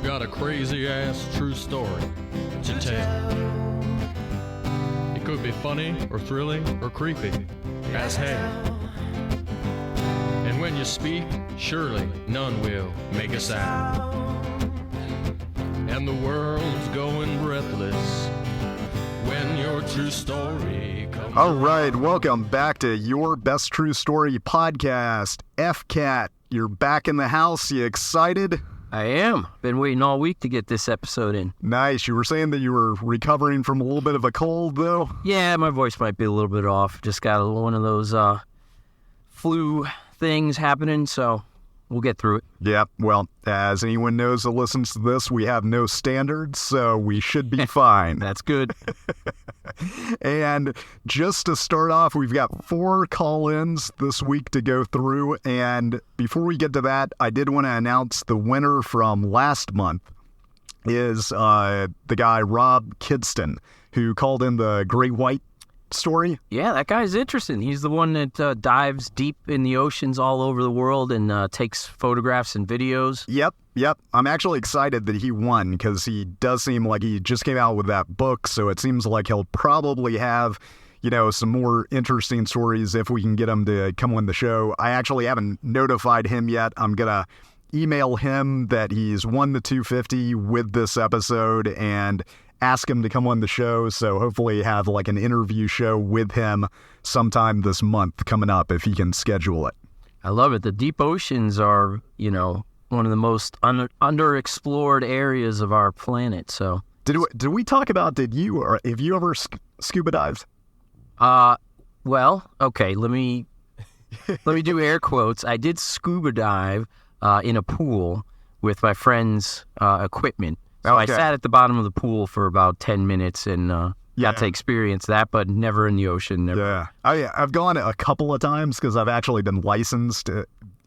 got a crazy-ass true story to tell. It could be funny or thrilling or creepy as hell. And when you speak, surely none will make a sound. And the world's going breathless when your true story comes. All right, welcome back to Your Best True Story podcast. FCAT, you're back in the house. You excited? I am. Been waiting all week to get this episode in. Nice. You were saying that you were recovering from a little bit of a cold, though? Yeah, my voice might be a little bit off. Just got one of those flu things happening, so we'll get through it. Yeah, well, as anyone knows that listens to this, we have no standards, so we should be fine. That's good. And just to start off, we've got 4 call-ins this week to go through. And before we get to that, I did want to announce the winner from last month is the guy Rob Kidston, who called in the great white story. Yeah, that guy's interesting. He's the one that dives deep in the oceans all over the world and takes photographs and videos. Yep. I'm actually excited that he won because he does seem like he just came out with that book, so it seems like he'll probably have, some more interesting stories if we can get him to come on the show. I actually haven't notified him yet. I'm going to email him that he's won the 250 with this episode and ask him to come on the show, so hopefully have like an interview show with him sometime this month coming up if he can schedule it. I love it. The deep oceans are, one of the most underexplored areas of our planet. So did we talk about, have you ever scuba dived? Well, okay, let me do air quotes. I did scuba dive in a pool with my friend's equipment. So I sat at the bottom of the pool for about 10 minutes and got to experience that, but never in the ocean. Never. Yeah. I've gone a couple of times because I've actually been licensed,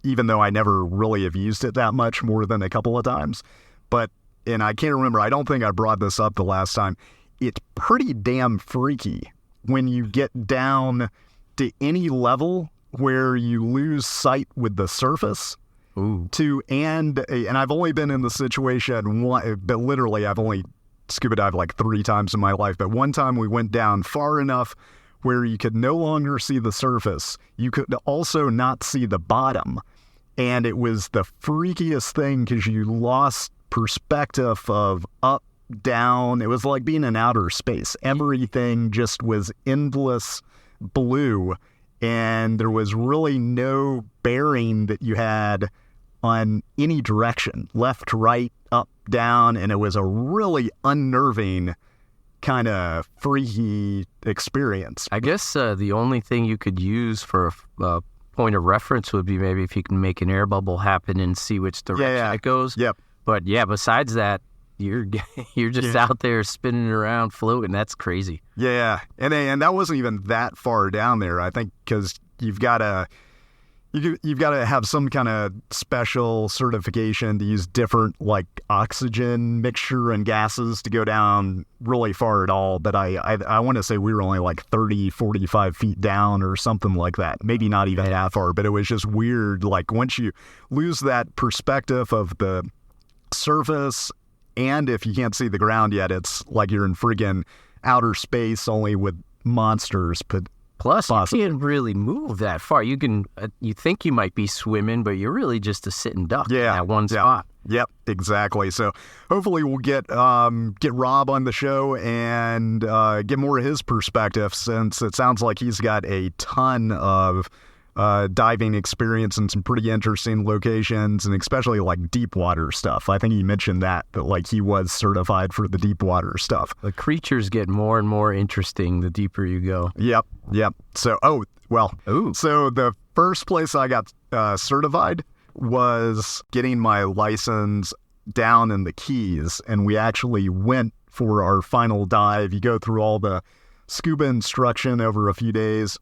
even though I never really have used it that much, more than a couple of times. And I can't remember, I don't think I brought this up the last time. It's pretty damn freaky when you get down to any level where you lose sight with the surface. Ooh. And I've only been in the situation but literally I've only scuba dived like 3 times in my life. But one time we went down far enough where you could no longer see the surface. You could also not see the bottom. And it was the freakiest thing because you lost perspective of up, down. It was like being in outer space. Everything just was endless blue. And there was really no bearing that you had on any direction, left, right, up, down, and it was a really unnerving kind of freaky experience. I guess the only thing you could use for a point of reference would be maybe if you can make an air bubble happen and see which direction it goes. Yep. But yeah, besides that, you're just out there spinning around, floating. That's crazy. Yeah, and that wasn't even that far down there. I think because you've got to have some kind of special certification to use different like oxygen mixture and gases to go down really far at all. But I want to say we were only like 30, 45 feet down or something like that. Maybe not even that far, but it was just weird. Like once you lose that perspective of the surface, and if you can't see the ground yet, it's like you're in friggin' outer space only with monsters. Plus, you can't really move that far. You can, you think you might be swimming, but you're really just a sitting duck at one spot. Yep, exactly. So hopefully we'll get Rob on the show and get more of his perspective, since it sounds like he's got a ton of diving experience in some pretty interesting locations, and especially like deep water stuff. I think he mentioned that like he was certified for the deep water stuff. The creatures get more and more interesting the deeper you go. Yep. So, so the first place I got certified was getting my license down in the Keys, and we actually went for our final dive. You go through all the scuba instruction over a few days.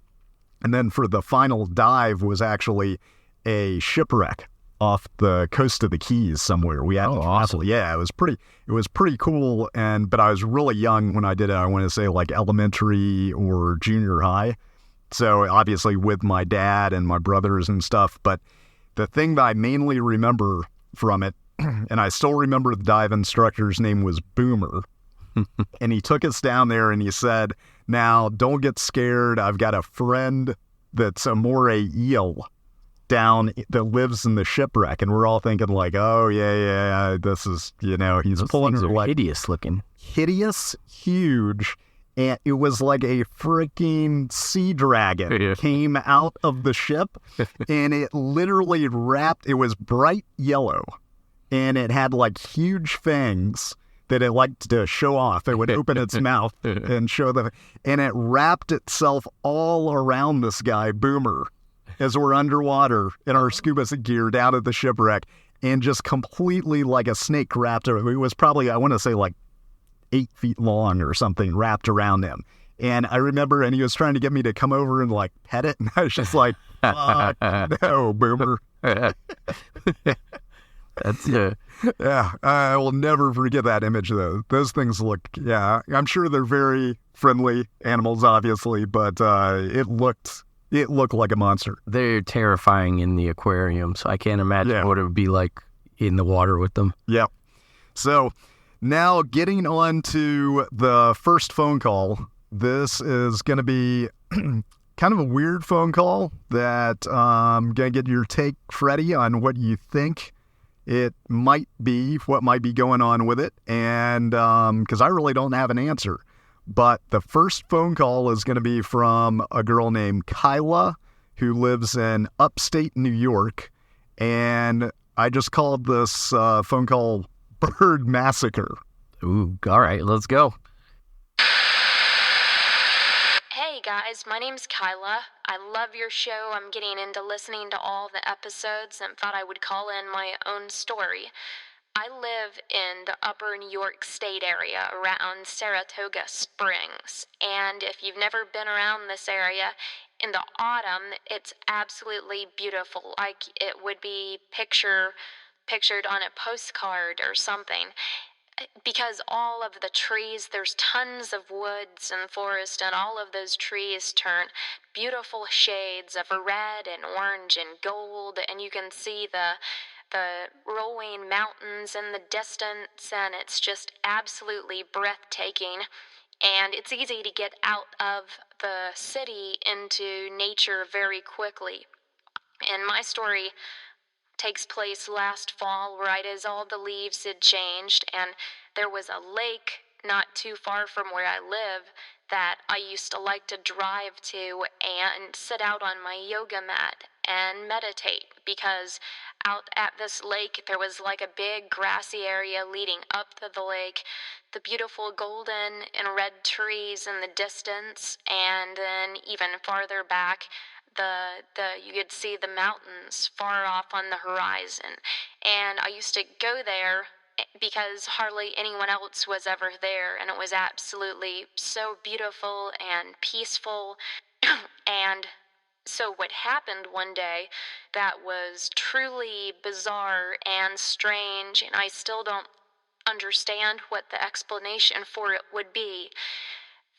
And then for the final dive was actually a shipwreck off the coast of the Keys somewhere. We had awesome. Yeah, it was pretty cool. But I was really young when I did it. I want to say like elementary or junior high. So obviously with my dad and my brothers and stuff. But the thing that I mainly remember from it and I still remember the dive instructor's name was Boomer. And he took us down there and he said, now, don't get scared. I've got a friend that's a moray eel down that lives in the shipwreck. And we're all thinking like, oh, yeah, this is, he's Those pulling things her are like hideous looking. hideous, huge. And it was like a freaking sea dragon came out of the ship and it literally it was bright yellow and it had like huge fangs that it liked to show off. It would open its mouth and show them, and it wrapped itself all around this guy, Boomer, as we're underwater in our scuba gear down at the shipwreck, and just completely like a snake wrapped around. It was probably, I want to say, like 8 feet long or something wrapped around him. And I remember, and he was trying to get me to come over and like pet it, and I was just like, fuck, no, Boomer. That's Yeah, I will never forget that image, though. Those things look, I'm sure they're very friendly animals, obviously, but it looked like a monster. They're terrifying in the aquarium, so I can't imagine what it would be like in the water with them. Yeah. So now getting on to the first phone call. This is going to be kind of a weird phone call that I'm going to get your take, Freddie, on what you think it might be, what might be going on with it, and because I really don't have an answer. But the first phone call is going to be from a girl named Kyla who lives in upstate New York, and I just called this phone call Bird Massacre. Ooh, all right, let's go. Hey guys, my name's Kyla. I love your show. I'm getting into listening to all the episodes and thought I would call in my own story. I live in the upper New York State area around Saratoga Springs, and if you've never been around this area, in the autumn, it's absolutely beautiful, like it would be pictured on a postcard or something. Because all of the trees, there's tons of woods and forest, and all of those trees turn beautiful shades of red and orange and gold, and you can see the rolling mountains in the distance, and it's just absolutely breathtaking. And it's easy to get out of the city into nature very quickly. And my story takes place last fall, right as all the leaves had changed, and there was a lake not too far from where I live that I used to like to drive to and sit out on my yoga mat and meditate, because out at this lake there was like a big grassy area leading up to the lake, the beautiful golden and red trees in the distance, and then even farther back you could see the mountains far off on the horizon. And I used to go there because hardly anyone else was ever there, and it was absolutely so beautiful and peaceful. And so what happened one day that was truly bizarre and strange, and I still don't understand what the explanation for it would be,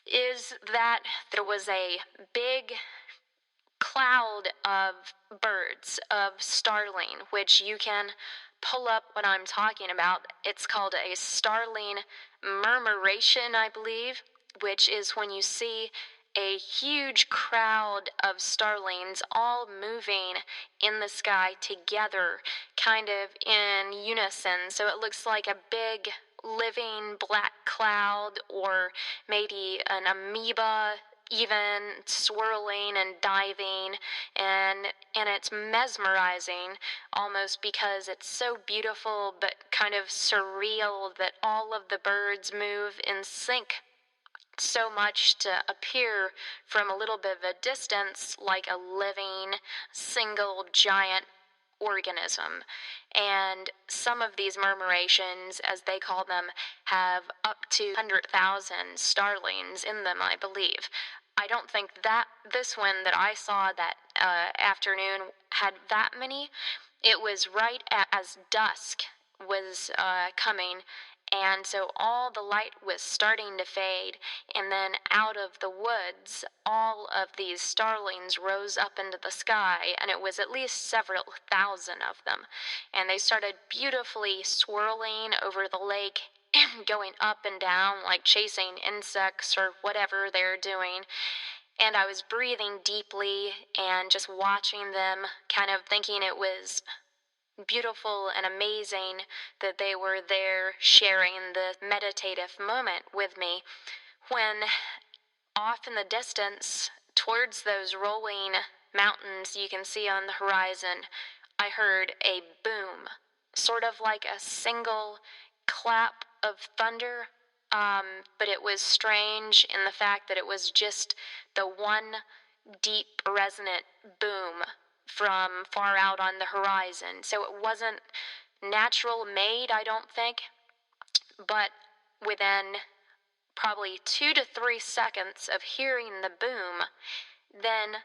is that there was a big cloud of birds, of starling, which you can pull up what I'm talking about. It's called a starling murmuration, I believe, which is when you see a huge crowd of starlings all moving in the sky together, kind of in unison. So it looks like a big living black cloud, or maybe an amoeba even swirling and diving, and it's mesmerizing almost, because it's so beautiful but kind of surreal that all of the birds move in sync so much to appear from a little bit of a distance like a living single giant organism. And some of these murmurations, as they call them, have up to 100,000 starlings in them, I believe. I don't think that this one that I saw that afternoon had that many. It was right as dusk was coming, And so all the light was starting to fade, and then out of the woods, all of these starlings rose up into the sky, and it was at least several thousand of them. And they started beautifully swirling over the lake and going up and down like chasing insects or whatever they're doing. And I was breathing deeply and just watching them, kind of thinking it was beautiful and amazing that they were there sharing the meditative moment with me, when off in the distance, towards those rolling mountains you can see on the horizon, I heard a boom, sort of like a single clap of thunder, but it was strange in the fact that it was just the one deep resonant boom from far out on the horizon. So it wasn't natural made, I don't think, but within probably 2 to 3 seconds of hearing the boom, then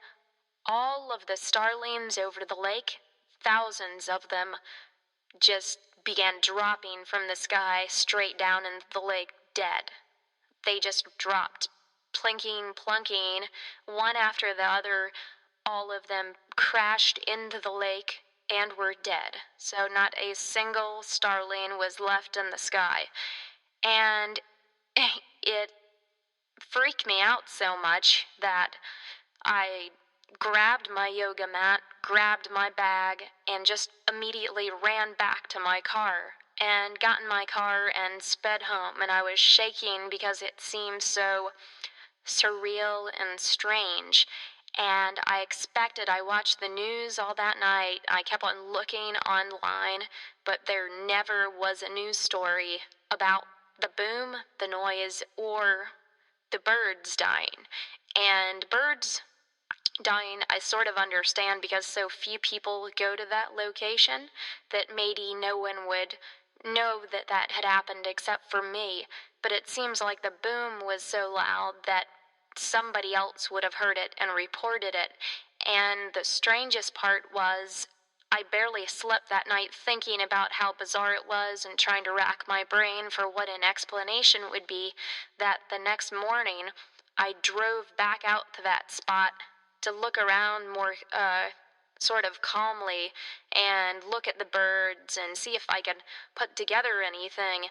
all of the starlings over the lake, thousands of them, just began dropping from the sky straight down into the lake dead. They just dropped, plinking, plunking, one after the other. All of them crashed into the lake and were dead. So not a single starling was left in the sky. And it freaked me out so much that I grabbed my yoga mat, grabbed my bag, and just immediately ran back to my car and got in my car and sped home. And I was shaking because it seemed so surreal and strange. And I watched the news all that night. I kept on looking online, but there never was a news story about the boom, the noise, or the birds dying. And birds dying, I sort of understand because so few people go to that location that maybe no one would know that that had happened except for me. But it seems like the boom was so loud that somebody else would have heard it and reported it. And the strangest part was I barely slept that night thinking about how bizarre it was and trying to rack my brain for what an explanation would be, that the next morning I drove back out to that spot to look around more sort of calmly and look at the birds and see if I could put together anything.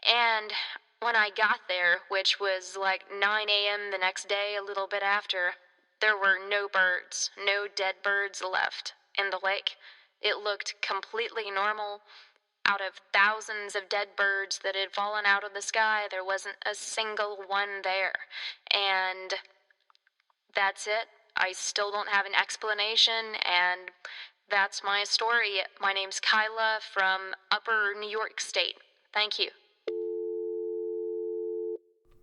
And when I got there, which was like 9 a.m. the next day, a little bit after, there were no birds, no dead birds left in the lake. It looked completely normal. Out of thousands of dead birds that had fallen out of the sky, there wasn't a single one there. And that's it. I still don't have an explanation, and that's my story. My name's Kyla from Upper New York State. Thank you.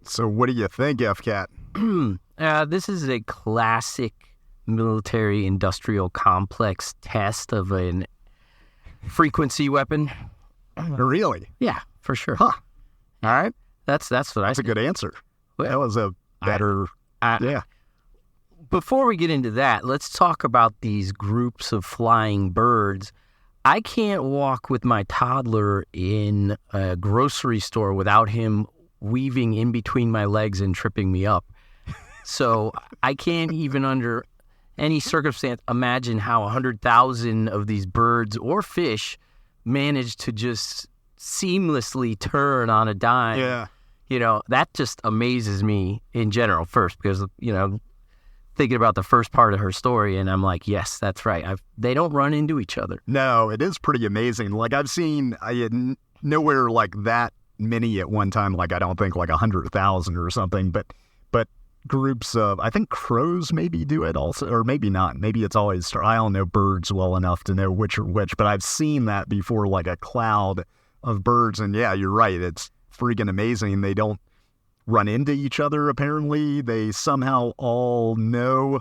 So what do you think, FCAT? This is a classic military-industrial complex test of a frequency weapon. Really? Yeah, for sure. Huh. All right. That's what I think. That's a good answer. That was a better... yeah. Before we get into that, let's talk about these groups of flying birds. I can't walk with my toddler in a grocery store without him weaving in between my legs and tripping me up. So I can't even under any circumstance imagine how 100,000 of these birds or fish manage to just seamlessly turn on a dime. Yeah. You know, that just amazes me in general first because, you know, thinking about the first part of her story, and I'm like, yes, that's right. They don't run into each other. No, it is pretty amazing. Like, I've seen nowhere like that many at one time. Like, I don't think like 100,000 or something, but groups of, I think crows maybe do it also, or maybe not. Maybe it's always, I don't know birds well enough to know which are which, but I've seen that before, like a cloud of birds. And yeah, you're right. It's freaking amazing. They don't run into each other, apparently. They somehow all know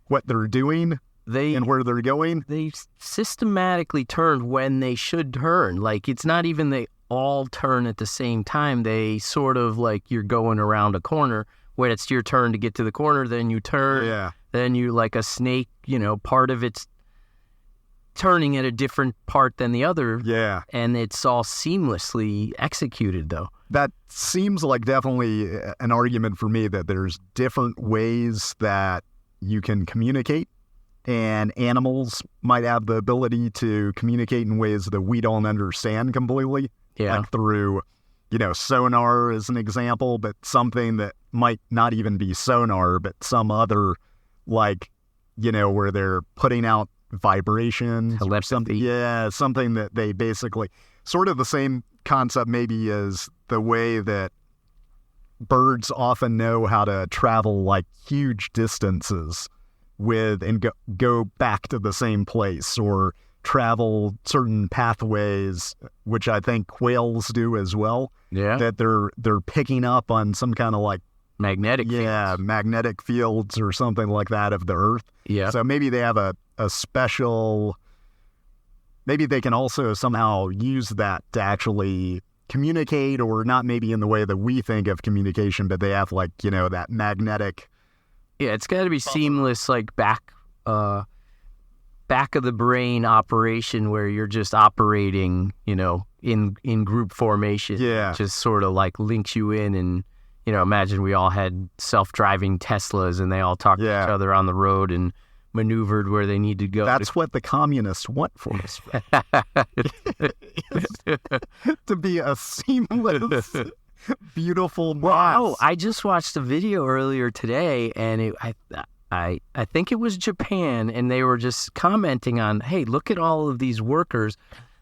what they're doing and where they're going. They systematically turn when they should turn. Like, it's not even they all turn at the same time. They sort of like you're going around a corner. When it's your turn to get to the corner, then you turn. Yeah. Then you, like a snake, you know, part of its turning at a different part than the other. Yeah. And it's all seamlessly executed, though. That seems like definitely an argument for me that there's different ways that you can communicate, and animals might have the ability to communicate in ways that we don't understand completely. Yeah. Like through, sonar as an example, but something that might not even be sonar, but some other, like, where they're putting out vibrations. Telepathy. Yeah, something that they basically, sort of the same concept maybe as the way that birds often know how to travel like huge distances and go back to the same place, or travel certain pathways, which I think whales do as well. Yeah. That they're picking up on some kind of like Magnetic fields. magnetic fields or something like that of the Earth. Yeah. So maybe they have a special, maybe they can also somehow use that to actually communicate, or not maybe in the way that we think of communication, but they have like, that magnetic. Yeah, it's got to be seamless, like back of the brain operation where you're just operating, in group formation. Yeah. Just sort of like links you in, and, imagine we all had self-driving Teslas and they all talked to each other on the road and maneuvered where they need to go. That's what the communists want for us. To be a seamless, beautiful mass. Oh, I just watched a video earlier today, and I think it was Japan, and they were just commenting on, hey, look at all of these workers.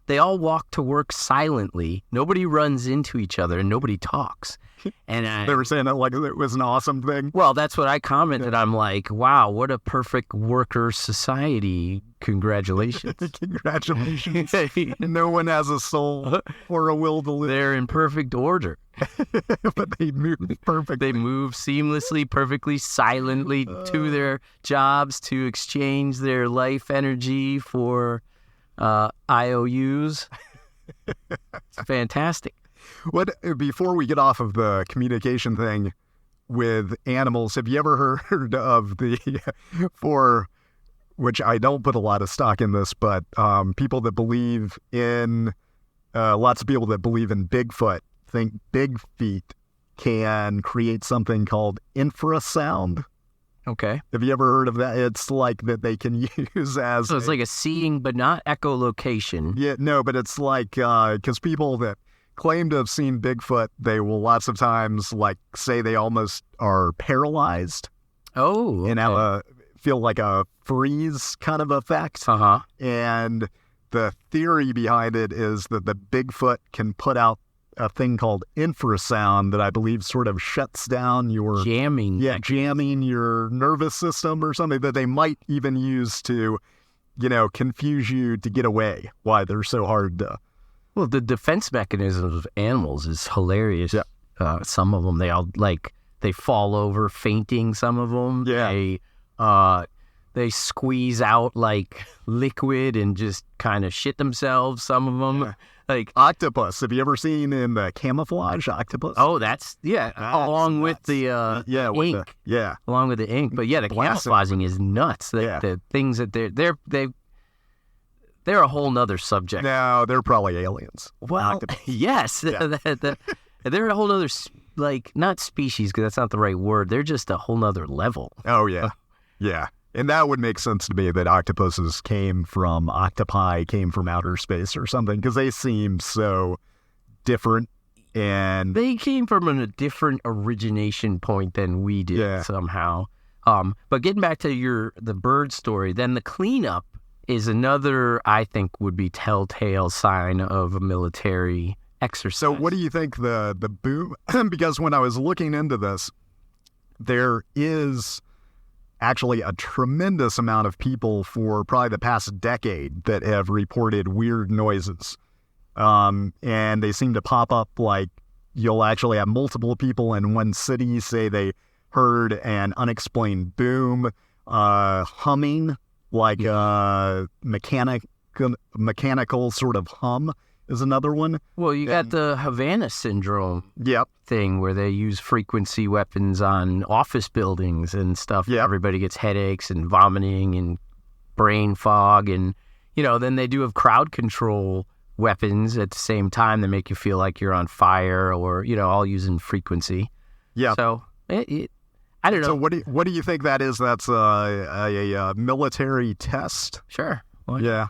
They all walk to work silently. Nobody runs into each other, and nobody talks. And they were saying that like it was an awesome thing. Well, that's what I commented. I'm like, wow, what a perfect worker society. Congratulations. Congratulations. No one has a soul or a will to live. They're in perfect order. But they move perfectly. They move seamlessly, perfectly, silently to their jobs to exchange their life energy for IOUs. It's fantastic. Before we get off of the communication thing with animals, have you ever heard of which I don't put a lot of stock in this, but people that believe in, lots of people that believe in Bigfoot think big feet can create something called infrasound. Okay. Have you ever heard of that? It's like that they can use as... So it's like a seeing but not echolocation. Yeah, no, but it's like, because people that claim to have seen Bigfoot, they will lots of times like say they almost are paralyzed. Oh, okay. And feel like a freeze kind of effect. Uh-huh. And the theory behind it is that the Bigfoot can put out a thing called infrasound that I believe sort of shuts down your... Jamming. Yeah, jamming your nervous system or something that they might even use to, confuse you to get away. Why they're so hard to... Well, the defense mechanisms of animals is hilarious. Yeah. Some of them, they fall over fainting. Some of them, they squeeze out like liquid and just kind of shit themselves. Some of them, like octopus. Have you ever seen in the camouflage octopus? Oh, along with the ink. Along with the ink. But yeah, the camouflaging is nuts. The things that they're a whole nother subject. No, they're probably aliens. Well, yes. Yeah. They're a whole nother, not species, because that's not the right word. They're just a whole nother level. Oh, yeah. Yeah. And that would make sense to me that octopi came from outer space or something, because they seem so different. And they came from a different origination point than we did somehow. But getting back to the bird story, then the cleanup is another, I think, would be telltale sign of a military exercise. So what do you think the boom? Because when I was looking into this, there is actually a tremendous amount of people for probably the past decade that have reported weird noises. And they seem to pop up like you'll actually have multiple people in one city say they heard an unexplained boom, humming, like mechanical sort of hum is another one. Well, you got the Havana syndrome thing where they use frequency weapons on office buildings and stuff. Yep. Everybody gets headaches and vomiting and brain fog. And, then they do have crowd control weapons at the same time that make you feel like you're on fire, or all using frequency. Yeah. So I don't know. So what do you think that is? That's a military test? Sure. Well, Yeah.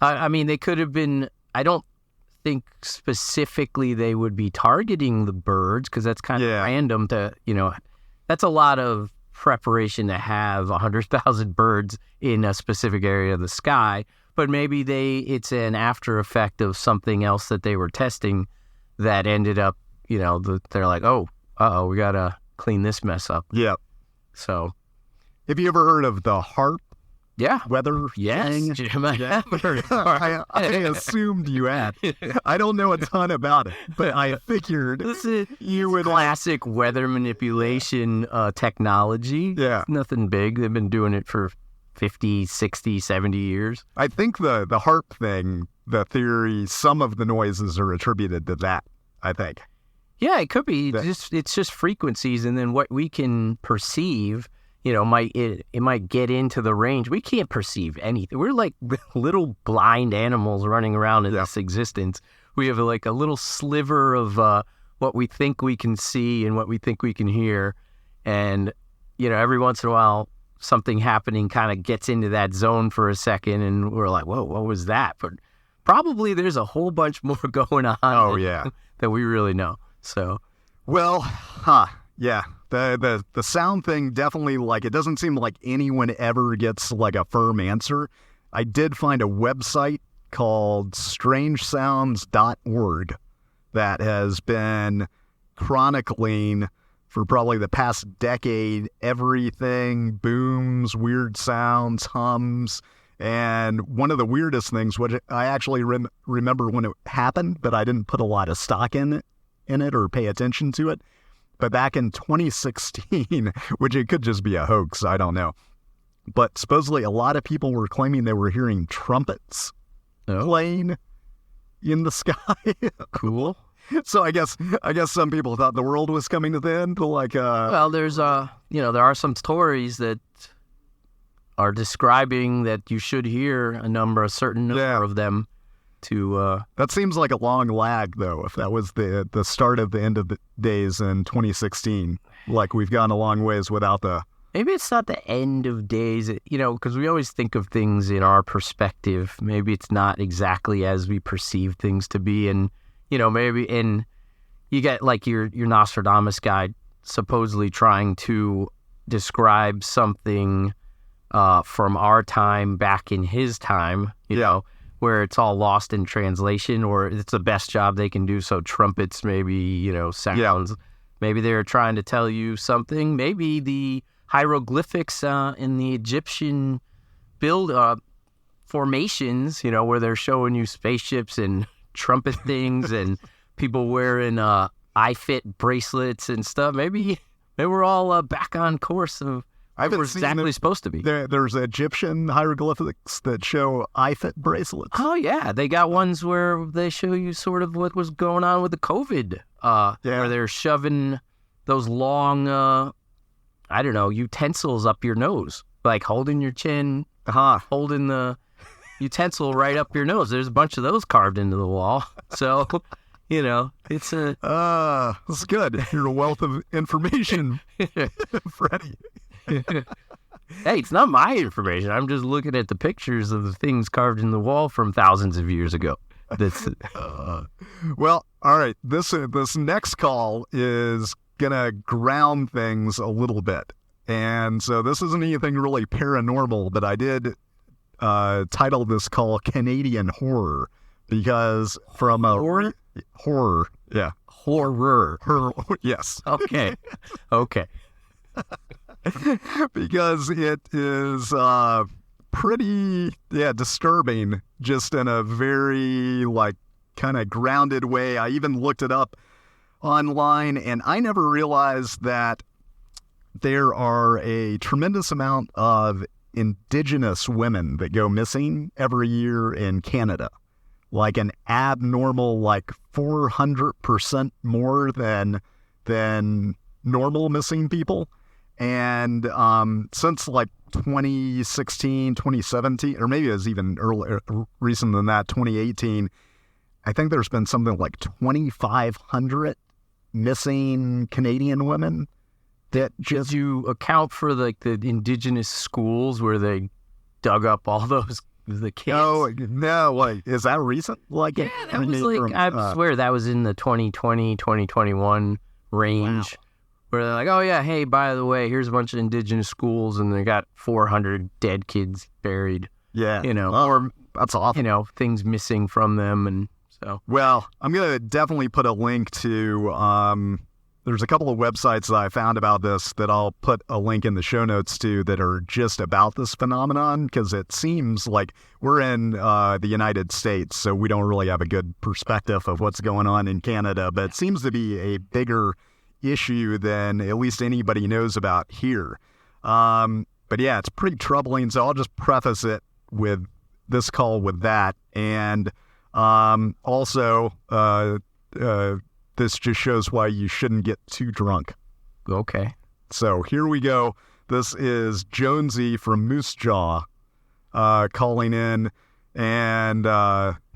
I mean, they could have been. I don't think specifically they would be targeting the birds, because that's kind of random to, that's a lot of preparation to have 100,000 birds in a specific area of the sky. But maybe it's an after effect of something else that they were testing that ended up, they're like, oh, we got to clean this mess up. Yeah. So. Have you ever heard of the HAARP weather Yes. thing? Yeah. I assumed you had. I don't know a ton about it, but I figured you would. Classic weather manipulation technology. Yeah. Nothing big. They've been doing it for 50, 60, 70 years. I think the HAARP thing, the theory, some of the noises are attributed to that, I think. Yeah, it could be. It's just frequencies, and then what we can perceive, it might get into the range. We can't perceive anything. We're like little blind animals running around in this existence. We have like a little sliver of what we think we can see and what we think we can hear. And, every once in a while, something happening kind of gets into that zone for a second, and we're like, whoa, what was that? But probably there's a whole bunch more going on that we really know. So, well, yeah. The sound thing definitely, like, it doesn't seem like anyone ever gets like a firm answer. I did find a website called strangesounds.org that has been chronicling for probably the past decade everything, booms, weird sounds, hums. And one of the weirdest things, which I actually remember when it happened, but I didn't put a lot of stock in it or pay attention to it. But back in 2016, which it could just be a hoax, I don't know. But supposedly a lot of people were claiming they were hearing trumpets playing in the sky. Cool. So I guess some people thought the world was coming to the end. Well, there's there are some stories that are describing that you should hear a certain number of them. That seems like a long lag, though, if that was the start of the end of the days in 2016. Like, we've gone a long ways without the... Maybe it's not the end of days, because we always think of things in our perspective. Maybe it's not exactly as we perceive things to be. And, maybe you get like your Nostradamus guy supposedly trying to describe something from our time back in his time, you know, where it's all lost in translation, or it's the best job they can do. So trumpets, maybe, sounds. Yeah. Maybe they're trying to tell you something. Maybe the hieroglyphics in the Egyptian formations, where they're showing you spaceships and trumpet things and people wearing eye-fit bracelets and stuff. Maybe we're all back on course of we're exactly supposed to be. There's Egyptian hieroglyphics that show eye-fit bracelets. Oh, yeah. They got ones where they show you sort of what was going on with the COVID, where they're shoving those long, utensils up your nose, like holding your chin, holding the utensil right up your nose. There's a bunch of those carved into the wall. So, it's a... That's good. You're a wealth of information, Freddie. Hey, it's not my information. I'm just looking at the pictures of the things carved in the wall from thousands of years ago. That's well, all right. This next call is gonna ground things a little bit, and so this isn't anything really paranormal, but I did title this call "Canadian Horror" because from a horror, yes, okay. Because it is pretty disturbing, just in a very kind of grounded way. I even looked it up online, and I never realized that there are a tremendous amount of Indigenous women that go missing every year in Canada, like an abnormal 400% more than normal missing people. And since like 2016, 2017, or maybe it was even earlier, recent than that, 2018, I think there's been something like 2,500 missing Canadian women that just... Did you account for like the indigenous schools where they dug up all the kids? No, like, is that recent? Like, yeah, that was like, I swear that was in the 2020, 2021 range. Wow. Where they're like, oh yeah, hey, by the way, here's a bunch of indigenous schools and they got 400 dead kids buried. Yeah. Or, that's awful. Things missing from them. And so. Well, I'm going to definitely put a link to, there's a couple of websites that I found about this that I'll put a link in the show notes to that are just about this phenomenon, because it seems like we're in the United States, so we don't really have a good perspective of what's going on in Canada, but it seems to be a bigger issue than at least anybody knows about here. But yeah, it's pretty troubling, so I'll just preface it with this call with that. And also, this just shows why you shouldn't get too drunk. Okay. So here we go. This is Jonesy from Moose Jaw calling in, and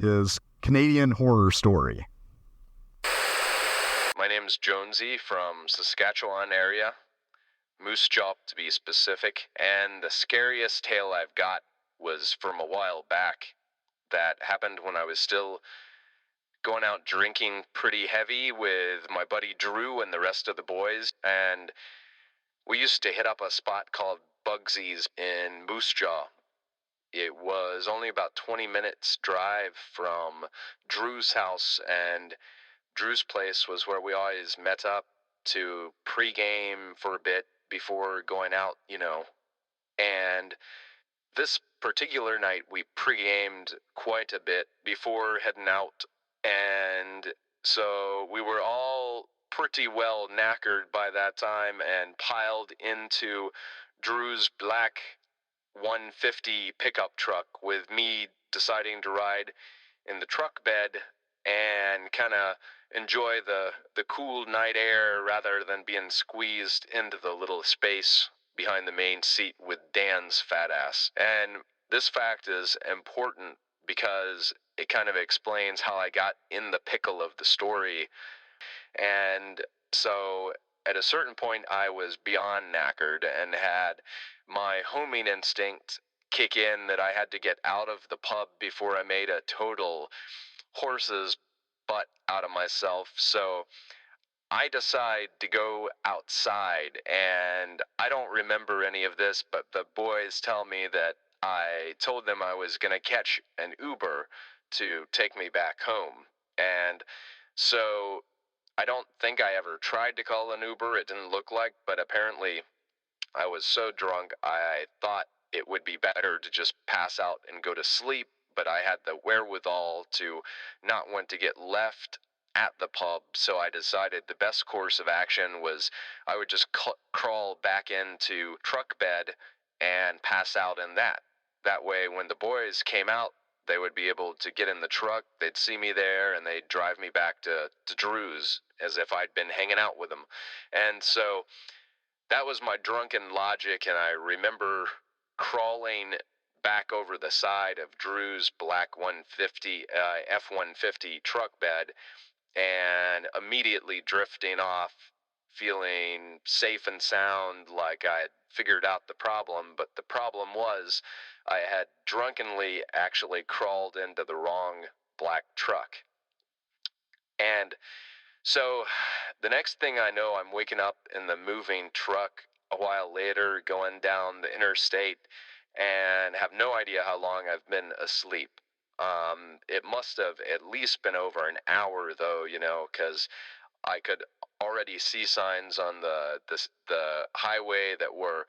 his Canadian horror story. My name's Jonesy from Saskatchewan area, Moose Jaw to be specific, and the scariest tale I've got was from a while back that happened when I was still going out drinking pretty heavy with my buddy Drew and the rest of the boys, and we used to hit up a spot called Bugsy's in Moose Jaw. It was only about 20 minutes drive from Drew's house, and Drew's place was where we always met up to pregame for a bit before going out, and this particular night we pregamed quite a bit before heading out. And so we were all pretty well knackered by that time and piled into Drew's black 150 pickup truck, with me deciding to ride in the truck bed and kind of enjoy the cool night air rather than being squeezed into the little space behind the main seat with Dan's fat ass. And this fact is important because it kind of explains how I got in the pickle of the story. And so at a certain point I was beyond knackered and had my homing instinct kick in that I had to get out of the pub before I made a total horse's butt out of myself. So I decide to go outside, and I don't remember any of this, but the boys tell me that I told them I was going to catch an Uber to take me back home. And so I don't think I ever tried to call an Uber. It didn't look like, but apparently I was so drunk I thought it would be better to just pass out and go to sleep, but I had the wherewithal to not want to get left at the pub, so I decided the best course of action was I would just crawl back into truck bed and pass out in that. That way, when the boys came out, they would be able to get in the truck, they'd see me there, and they'd drive me back to Drew's as if I'd been hanging out with them. And so that was my drunken logic, and I remember crawling back over the side of Drew's black 150 F-150 truck bed and immediately drifting off, feeling safe and sound, like I had figured out the problem. But the problem was I had drunkenly actually crawled into the wrong black truck. And so the next thing I know, I'm waking up in the moving truck a while later, going down the interstate, and have no idea how long I've been asleep. It must have at least been over an hour, though, because I could already see signs on the highway that were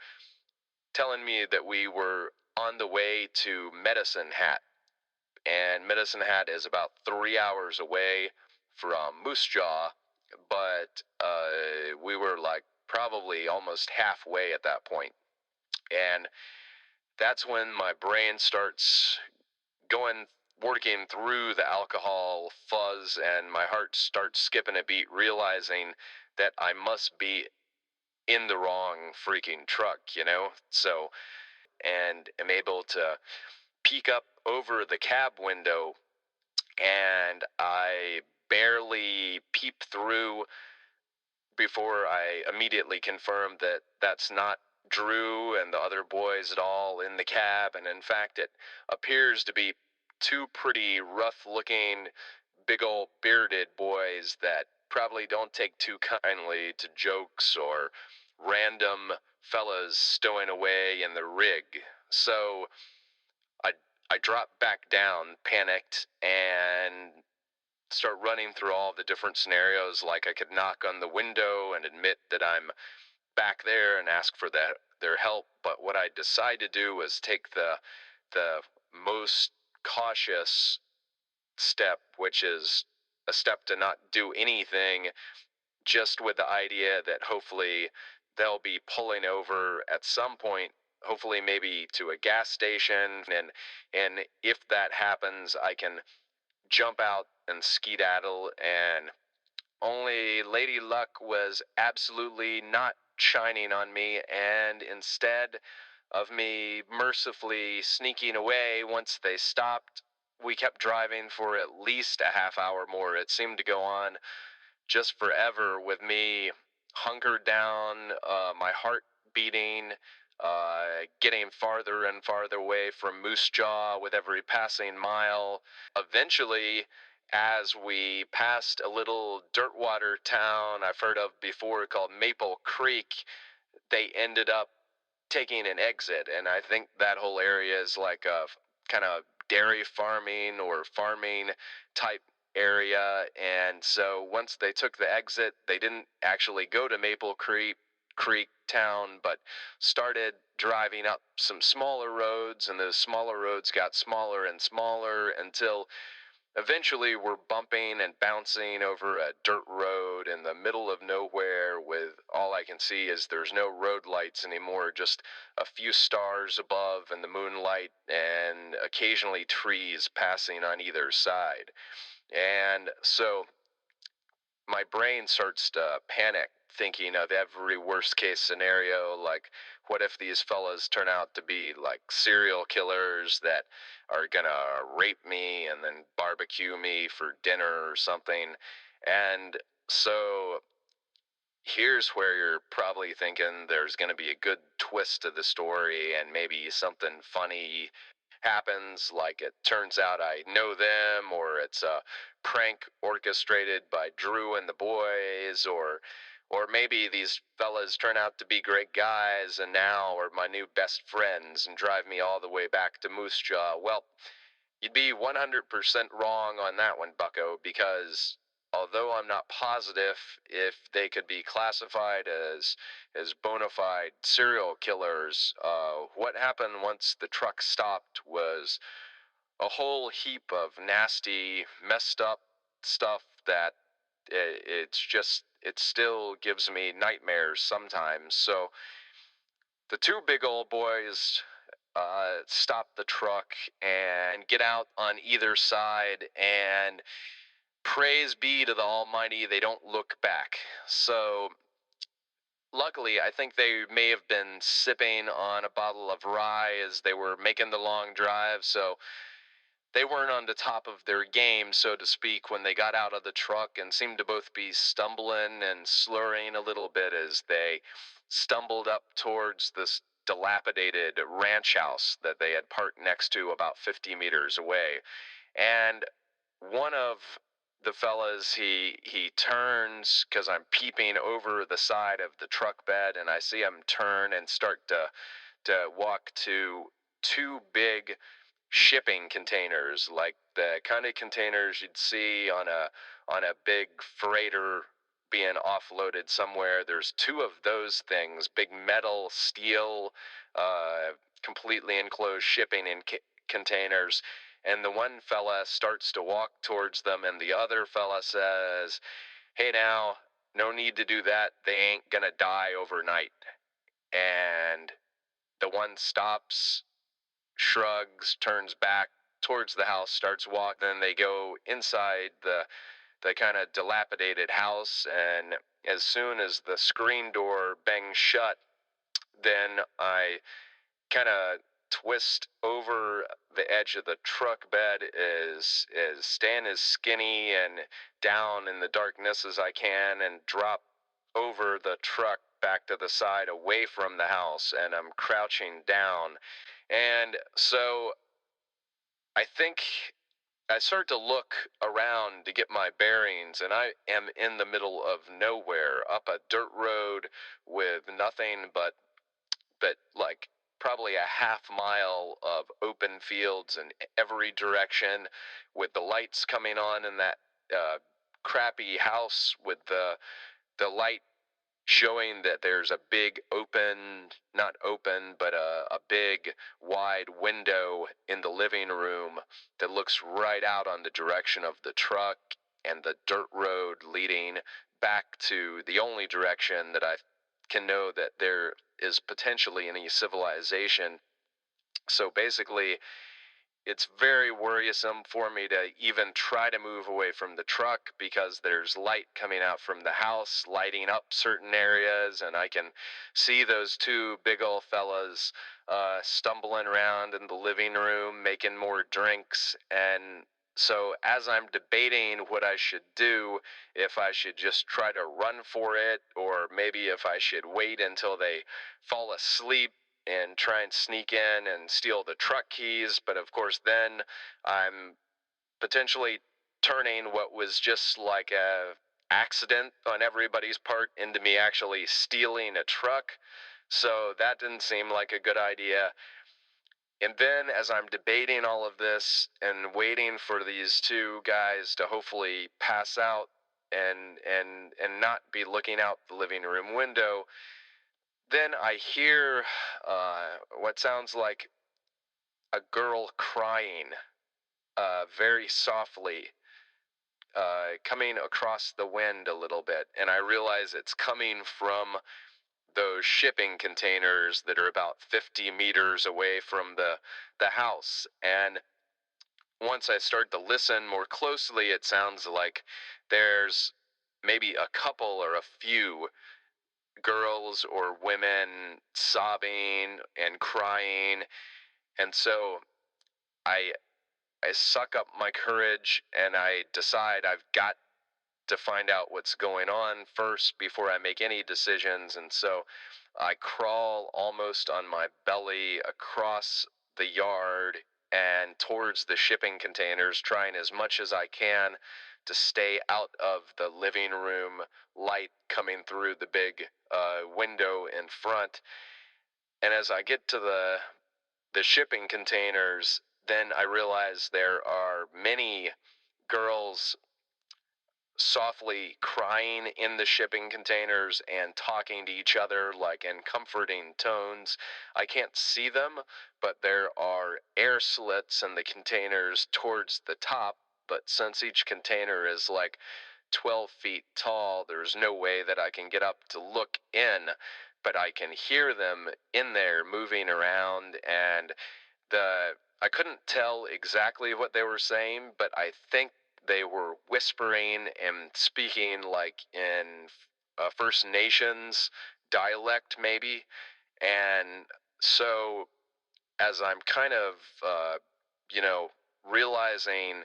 telling me that we were on the way to Medicine Hat. And Medicine Hat is about 3 hours away from Moose Jaw, but we were like probably almost halfway at that point. And that's when my brain starts working through the alcohol fuzz, and my heart starts skipping a beat, realizing that I must be in the wrong freaking truck, you know? So, and am able to peek up over the cab window, and I barely peep through before I immediately confirm that that's not Drew and the other boys at all in the cab, and in fact it appears to be two pretty rough-looking, big old bearded boys that probably don't take too kindly to jokes or random fellas stowing away in the rig. So I I drop back down, panicked, and start running through all the different scenarios. Like I could knock on the window and admit that I'm back there and ask for their help. But what I decided to do was take the most cautious step, which is a step to not do anything, just with the idea that hopefully they'll be pulling over at some point, hopefully maybe to a gas station, and if that happens, I can jump out and skedaddle. And only Lady Luck was absolutely not shining on me, and instead of me mercifully sneaking away once they stopped, we kept driving for at least a half hour more. It seemed to go on just forever, with me hunkered down, my heart beating, getting farther and farther away from Moose Jaw with every passing mile. Eventually, as we passed a little dirtwater town I've heard of before called Maple Creek, they ended up taking an exit, and I think that whole area is like a kind of dairy farming or farming type area. And so once they took the exit, they didn't actually go to Maple Creek town, but started driving up some smaller roads, and those smaller roads got smaller and smaller until eventually we're bumping and bouncing over a dirt road in the middle of nowhere, with all I can see is there's no road lights anymore, just a few stars above and the moonlight, and occasionally trees passing on either side. And so my brain starts to panic, thinking of every worst case scenario, like what if these fellas turn out to be like serial killers that are gonna rape me and then barbecue me for dinner or something. And so here's where you're probably thinking there's gonna be a good twist to the story, and maybe something funny happens, like it turns out I know them, or it's a prank orchestrated by Drew and the boys, or maybe these fellas turn out to be great guys and now are my new best friends and drive me all the way back to Moose Jaw. Well, you'd be 100% wrong on that one, bucko, because although I'm not positive if they could be classified as bona fide serial killers, what happened once the truck stopped was a whole heap of nasty, messed up stuff that it still gives me nightmares sometimes. So the two big old boys stop the truck and get out on either side, and praise be to the Almighty, they don't look back. So luckily, I think they may have been sipping on a bottle of rye as they were making the long drive, so they weren't on the top of their game, so to speak, when they got out of the truck, and seemed to both be stumbling and slurring a little bit as they stumbled up towards this dilapidated ranch house that they had parked next to about 50 meters away. And one of the fellas, he turns, because I'm peeping over the side of the truck bed, and I see him turn and start to walk to two big shipping containers, like the kind of containers you'd see on a big freighter being offloaded somewhere. There's two of those things, big metal, steel, completely enclosed shipping containers. And the one fella starts to walk towards them, and the other fella says, "Hey now, no need to do that. They ain't gonna die overnight." And the one stops, shrugs, turns back towards the house, starts walking. Then they go inside the kind of dilapidated house, and as soon as the screen door bangs shut, then I kind of twist over the edge of the truck bed as stand as skinny and down in the darkness as I can and drop over the truck back to the side away from the house, and I'm crouching down. And so I think I start to look around to get my bearings, and I am in the middle of nowhere, up a dirt road with nothing but like probably a half mile of open fields in every direction, with the lights coming on in that crappy house, with the light showing that there's a big open, not open, but a big wide window in the living room that looks right out on the direction of the truck and the dirt road leading back to the only direction that I can know that there is potentially any civilization. So basically, it's very worrisome for me to even try to move away from the truck, because there's light coming out from the house, lighting up certain areas, and I can see those two big old fellas stumbling around in the living room, making more drinks. And so as I'm debating what I should do, if I should just try to run for it, or maybe if I should wait until they fall asleep and try and sneak in and steal the truck keys. But of course, then I'm potentially turning what was just like a accident on everybody's part into me actually stealing a truck. So that didn't seem like a good idea. And then as I'm debating all of this and waiting for these two guys to hopefully pass out and not be looking out the living room window, then I hear what sounds like a girl crying very softly, coming across the wind a little bit. And I realize it's coming from those shipping containers that are about 50 meters away from the house. And once I start to listen more closely, it sounds like there's maybe a couple or a few girls or women sobbing and crying. And so I I suck up my courage and I decide I've got to find out what's going on first before I make any decisions. And so I crawl almost on my belly across the yard and towards the shipping containers, trying as much as I can to stay out of the living room light coming through the big window in front. And as I get to the shipping containers, then I realize there are many girls softly crying in the shipping containers and talking to each other like in comforting tones. I can't see them, but there are air slits in the containers towards the top, but since each container is like 12 feet tall, there's no way that I can get up to look in, but I can hear them in there moving around. And I couldn't tell exactly what they were saying, but I think they were whispering and speaking like in First Nations dialect, maybe. And so as I'm kind of, you know, realizing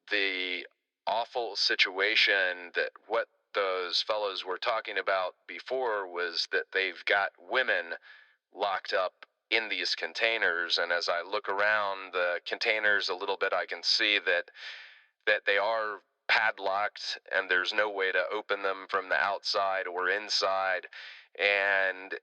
the awful situation, that what those fellows were talking about before was that they've got women locked up in these containers. And as I look around the containers a little bit, I can see that they are padlocked and there's no way to open them from the outside or inside. And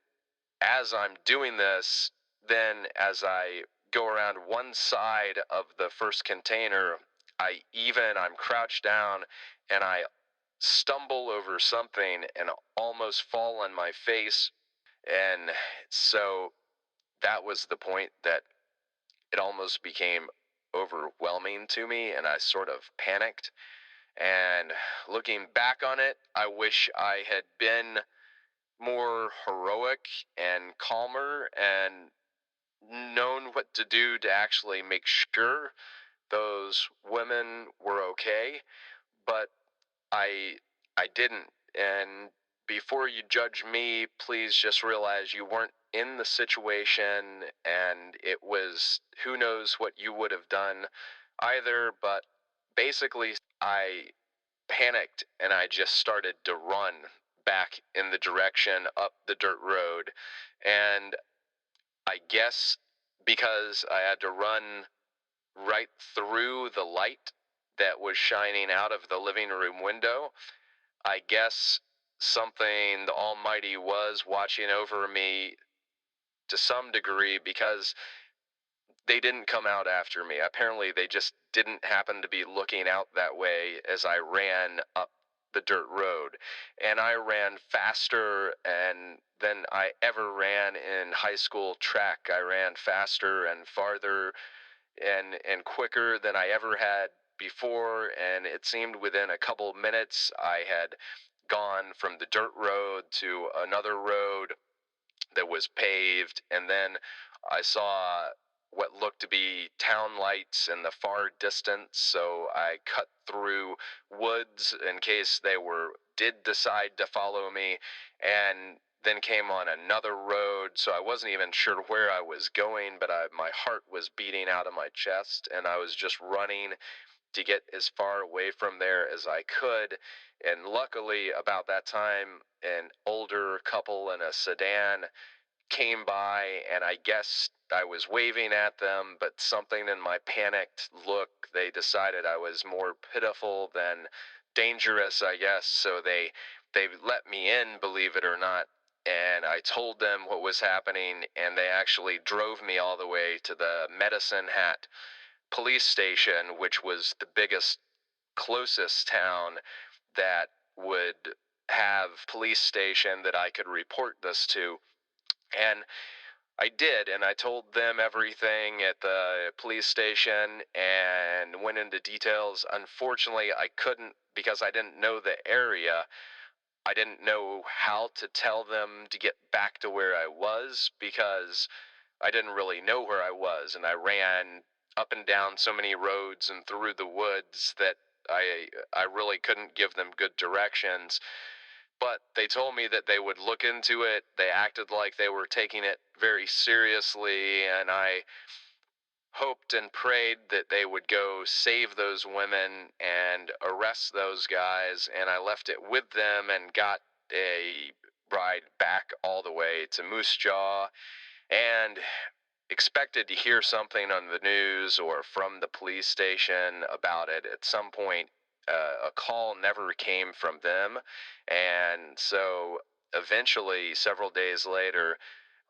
as I'm doing this, then as I go around one side of the first container, I'm crouched down and I stumble over something and almost fall on my face. And so that was the point that it almost became overwhelming to me, and I sort of panicked. And looking back on it, I wish I had been more heroic and calmer and known what to do to actually make sure those women were okay. But I didn't. And before you judge me, please just realize you weren't in the situation, and it was who knows what you would have done either. But basically, I panicked and I just started to run back in the direction up the dirt road. And I guess because I had to run right through the light that was shining out of the living room window, I guess something the Almighty was watching over me to some degree, because they didn't come out after me. Apparently, they just didn't happen to be looking out that way as I ran up the dirt road. And I ran faster than I ever ran in high school track. I ran faster and farther and quicker than I ever had before, and it seemed within a couple minutes I had gone from the dirt road to another road that was paved, and then I saw what looked to be town lights in the far distance, so I cut through woods in case they did decide to follow me, and then came on another road, so I wasn't even sure where I was going, but my heart was beating out of my chest, and I was just running to get as far away from there as I could. And luckily, about that time, an older couple in a sedan came by, and I guess I was waving at them, but something in my panicked look, they decided I was more pitiful than dangerous, I guess, so they let me in, believe it or not. And I told them what was happening, and they actually drove me all the way to the Medicine Hat police station, which was the biggest, closest town that would have police station that I could report this to. And I did, and I told them everything at the police station and went into details. Unfortunately, I couldn't, because I didn't know the area. I didn't know how to tell them to get back to where I was, because I didn't really know where I was, and I ran up and down so many roads and through the woods that I really couldn't give them good directions. But they told me that they would look into it. They acted like they were taking it very seriously, and I hoped and prayed that they would go save those women and arrest those guys, and I left it with them and got a ride back all the way to Moose Jaw, and expected to hear something on the news or from the police station about it at some point. A call never came from them, and so eventually, several days later,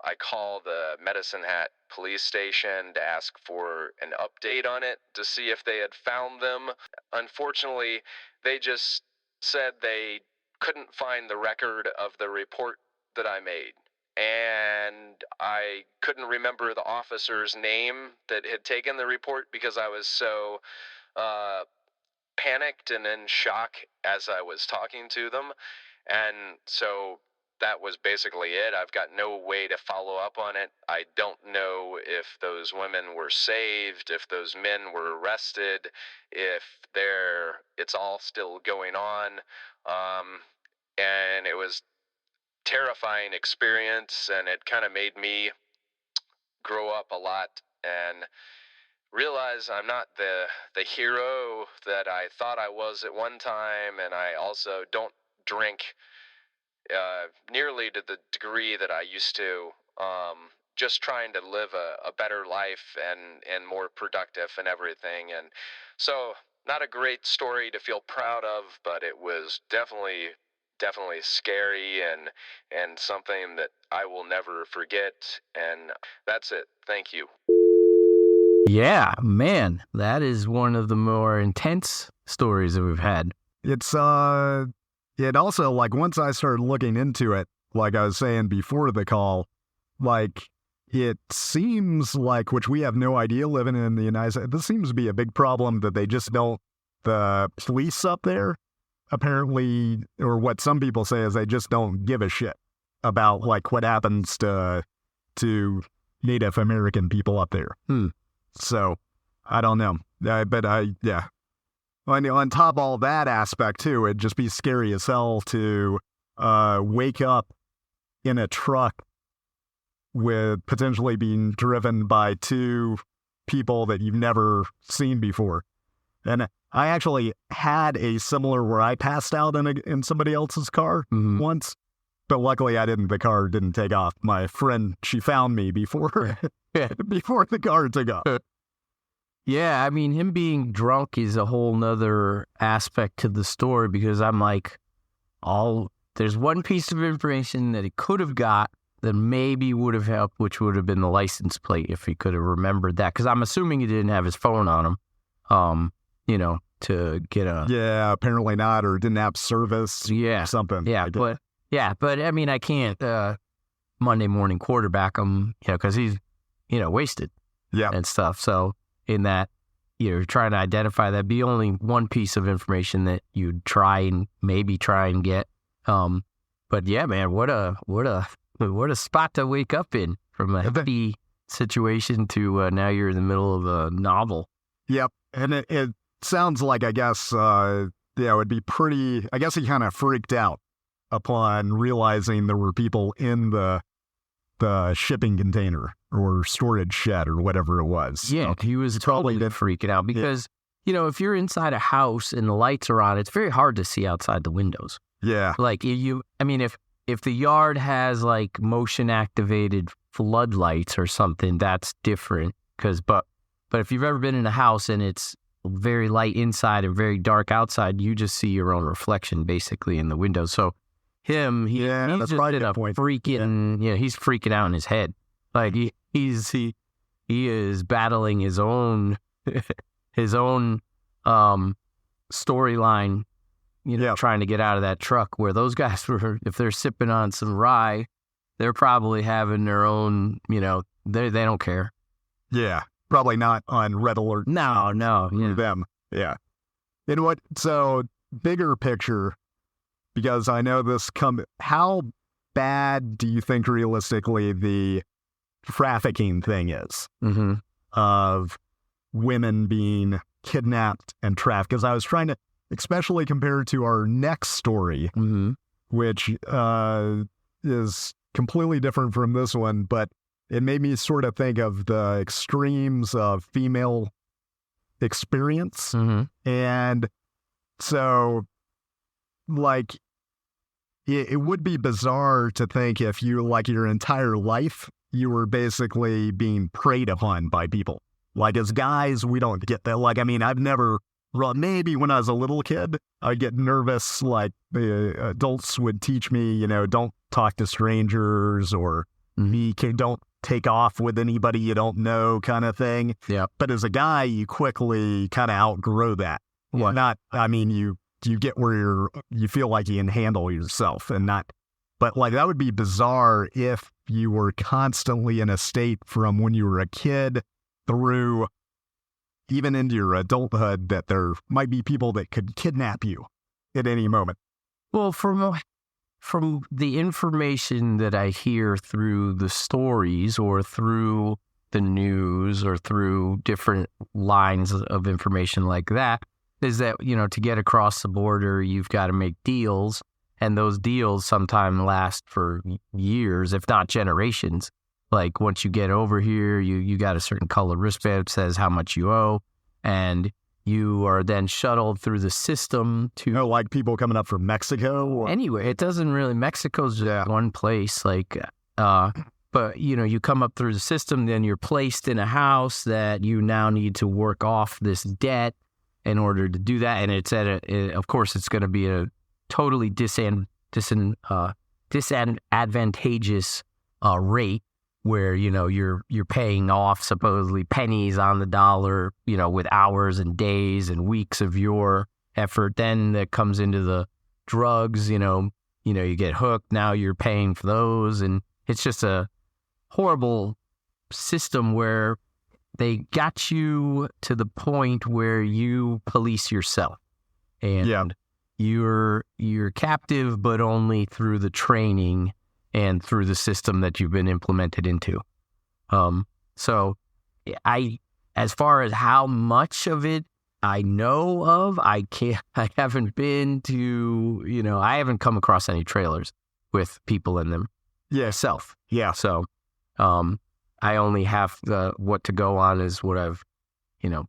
I call the Medicine Hat police station to ask for an update on it to see if they had found them. Unfortunately, they just said they couldn't find the record of the report that I made. And I couldn't remember the officer's name that had taken the report because I was so panicked and in shock as I was talking to them. And so that was basically it. I've got no way to follow up on it. I don't know if those women were saved, if those men were arrested, if it's all still going on. And it was terrifying experience, and it kind of made me grow up a lot and realize I'm not the hero that I thought I was at one time, and I also don't drink nearly to the degree that I used to, just trying to live a better life and more productive and everything. And so not a great story to feel proud of, but it was definitely scary and something that I will never forget. And that's it. Thank you. Yeah, man, that is one of the more intense stories that we've had. It's it also, like, once I started looking into it, like I was saying before the call, like, it seems like, which we have no idea living in the United States, this seems to be a big problem that they just don't, the police up there, apparently, or what some people say is they just don't give a shit about, like, what happens to Native American people up there. So, I don't know. Yeah. on top of all that aspect too, it'd just be scary as hell to wake up in a truck with potentially being driven by two people that you've never seen before. And I actually had a similar where I passed out in somebody else's car once, but luckily the car didn't take off. My friend, she found me before before the car took off. Yeah, I mean, him being drunk is a whole nother aspect to the story, because I'm like, there's one piece of information that he could have got that maybe would have helped, which would have been the license plate, if he could have remembered that. Because I'm assuming he didn't have his phone on him, to get a... Yeah, apparently not, or didn't have service. Yeah, something. Yeah, but I mean, I can't Monday morning quarterback him, because he's, wasted. Yeah, and stuff. So in that, you're trying to identify that, be only one piece of information that you'd try and get. But yeah, man, what a spot to wake up in, from a happy situation to now you're in the middle of a novel. Yep, and it sounds like, I guess, it'd be pretty. I guess he kind of freaked out upon realizing there were people in the shipping container or storage shed or whatever it was. Yeah, he was totally freaking out because, if you're inside a house and the lights are on, it's very hard to see outside the windows. Yeah. Like, if the yard has, like, motion-activated floodlights or something, that's different. But if you've ever been in a house and it's very light inside and very dark outside, you just see your own reflection, basically, in the window. So he's just in a freaking, he's freaking out in his head. Like, he is battling his own storyline, trying to get out of that truck, where those guys were, if they're sipping on some rye, they're probably having their own, they don't care. Yeah, probably not on red alert. No. Them. Yeah. So bigger picture, because I know how bad do you think realistically the trafficking thing is of women being kidnapped and trafficked? Because I was trying to, especially compared to our next story, which is completely different from this one, but it made me sort of think of the extremes of female experience. And so, like, it would be bizarre to think if you, like, your entire life, you were basically being preyed upon by people. Like, as guys, we don't get that. Like, I mean, maybe when I was a little kid, I'd get nervous. Like, the adults would teach me, don't talk to strangers, or don't take off with anybody you don't know, kind of thing. Yeah. But as a guy, you quickly kind of outgrow that. What? You get where you feel like you can handle yourself and not, but like that would be bizarre if you were constantly in a state from when you were a kid through even into your adulthood that there might be people that could kidnap you at any moment. Well, from the information that I hear through the stories or through the news or through different lines of information like that, is that, to get across the border, you've got to make deals, and those deals sometimes last for years, if not generations. Like, once you get over here, you got a certain color wristband that says how much you owe, and you are then shuttled through the system to... like people coming up from Mexico? Or... Anyway, it doesn't really... Mexico's just one place, like... but, you come up through the system, then you're placed in a house that you now need to work off this debt in order to do that, and it's of course, it's going to be a totally disadvantageous rate, where you're paying off supposedly pennies on the dollar, with hours and days and weeks of your effort. Then that comes into the drugs, you get hooked. Now you're paying for those, and it's just a horrible system where they got you to the point where you police yourself, and you're captive, but only through the training and through the system that you've been implemented into. So as far as how much of it I know of. I haven't been to, I haven't come across any trailers with people in them. Yeah. Myself. Yeah. So, I only have what to go on is what I've,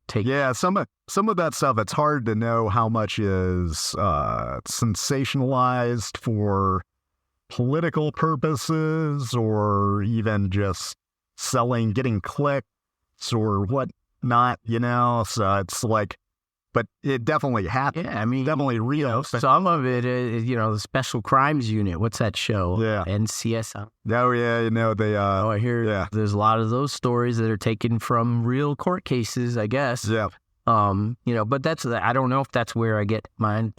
taken. Yeah, some of that stuff, it's hard to know how much is sensationalized for political purposes or even just getting clicks or whatnot, So it's like, but it definitely happened. Yeah, I mean, definitely real. Some of it is, the Special Crimes Unit. What's that show? Yeah. NCSI. Oh, yeah, they... I hear there's a lot of those stories that are taken from real court cases, I guess. Yeah. But I don't know if that's where I get my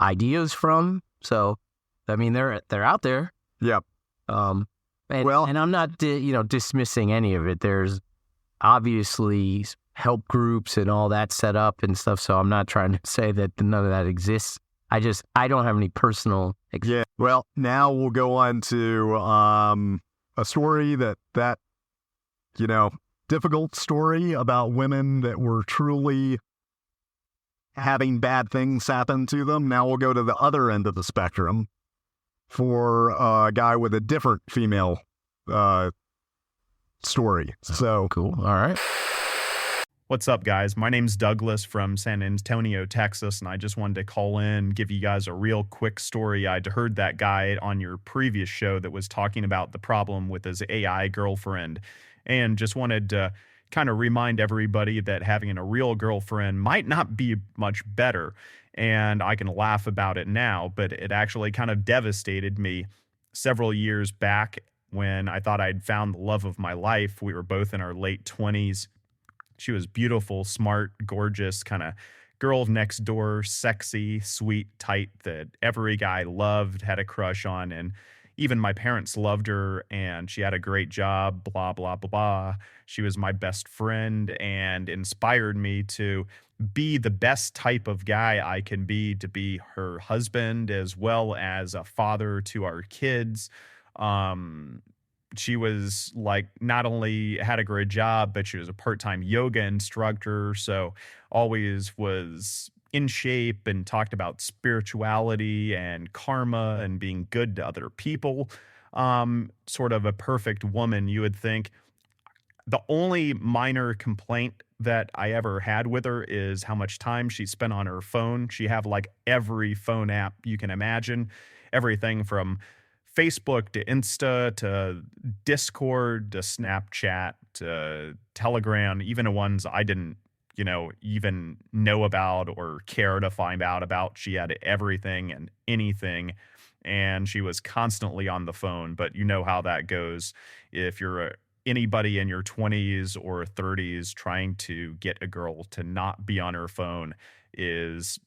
ideas from. So, I mean, they're out there. Yeah. And I'm not, dismissing any of it. There's obviously help groups and all that set up and stuff. So I'm not trying to say that none of that exists. I don't have any personal experience. Yeah. Well, now we'll go on to a story that difficult story about women that were truly having bad things happen to them. Now we'll go to the other end of the spectrum for a guy with a different female story. So cool. All right. What's up, guys? My name's Douglas from San Antonio, Texas, and I just wanted to call in, give you guys a real quick story. I'd heard that guy on your previous show that was talking about the problem with his AI girlfriend, and just wanted to kind of remind everybody that having a real girlfriend might not be much better, and I can laugh about it now, but it actually kind of devastated me several years back when I thought I'd found the love of my life. We were both in our late 20s. She was beautiful, smart, gorgeous, kind of girl next door, sexy, sweet, tight, that every guy loved, had a crush on, and even my parents loved her, and she had a great job, blah, blah, blah, blah. She was my best friend and inspired me to be the best type of guy I can be, to be her husband as well as a father to our kids. She was like, not only had a great job, but she was a part-time yoga instructor. So always was in shape and talked about spirituality and karma and being good to other people. Sort of a perfect woman, you would think. The only minor complaint that I ever had with her is how much time she spent on her phone. She had like every phone app you can imagine, everything from Facebook to Insta to Discord to Snapchat to Telegram, even the ones I didn't, even know about or care to find out about. She had everything and anything, and she was constantly on the phone. But you know how that goes. If you're anybody in your 20s or 30s trying to get a girl to not be on her phone, is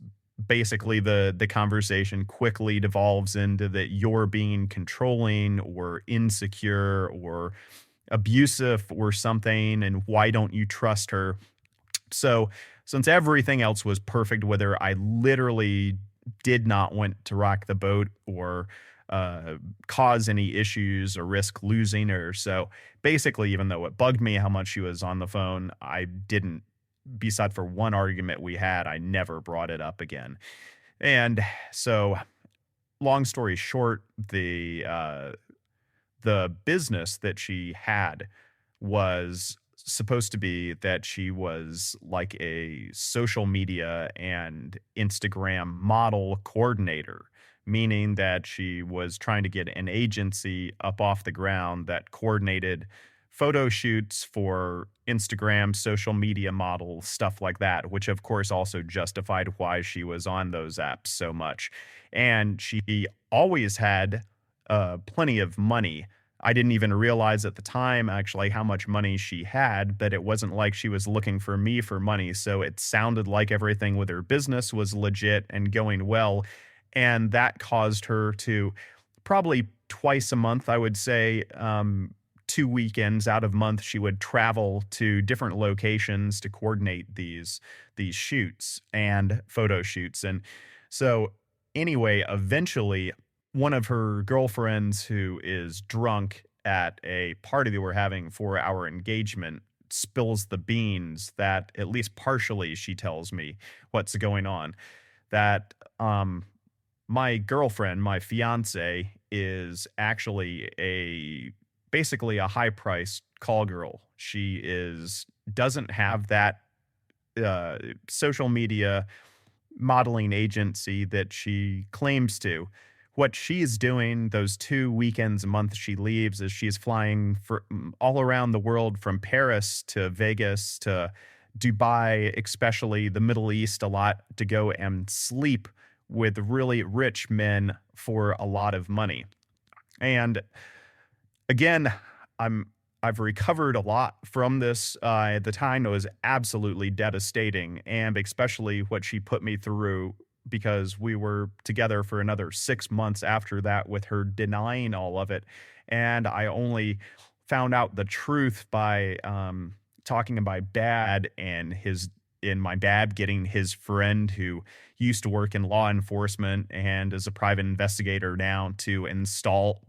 basically the conversation quickly devolves into that you're being controlling or insecure or abusive or something, and why don't you trust her? So since everything else was perfect with her, I literally did not want to rock the boat or cause any issues or risk losing her. So basically, even though it bugged me how much she was on the phone, I didn't, beside for one argument we had, I never brought it up again. And so, long story short, the business that she had was supposed to be that she was like a social media and Instagram model coordinator, meaning that she was trying to get an agency up off the ground that coordinated photo shoots for Instagram, social media models, stuff like that, which of course also justified why she was on those apps so much. And she always had plenty of money. I didn't even realize at the time actually how much money she had, but it wasn't like she was looking for me for money. So it sounded like everything with her business was legit and going well. And that caused her to probably twice a month, I would say, 2 weekends out of month, she would travel to different locations to coordinate these shoots and photo shoots. And so anyway, eventually one of her girlfriends, who is drunk at a party that we're having for our engagement, spills the beans, that at least partially she tells me what's going on. That my girlfriend, my fiance, is actually basically a high-priced call girl. She doesn't have that social media modeling agency that she claims to. What she's doing those 2 weekends a month she leaves is she's flying all around the world, from Paris to Vegas to Dubai, especially the Middle East a lot, to go and sleep with really rich men for a lot of money. And again, I've recovered a lot from this. At the time, it was absolutely devastating, and especially what she put me through, because we were together for another 6 months after that with her denying all of it. And I only found out the truth by talking to my dad, and my dad getting his friend who used to work in law enforcement and is a private investigator now to install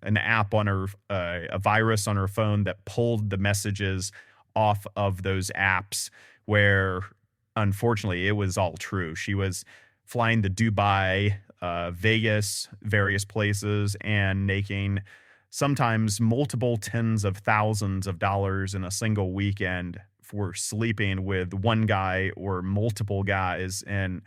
an app on her, a virus on her phone that pulled the messages off of those apps, where unfortunately it was all true. She was flying to Dubai, Vegas, various places, and making sometimes multiple tens of thousands of dollars in a single weekend for sleeping with one guy or multiple guys. And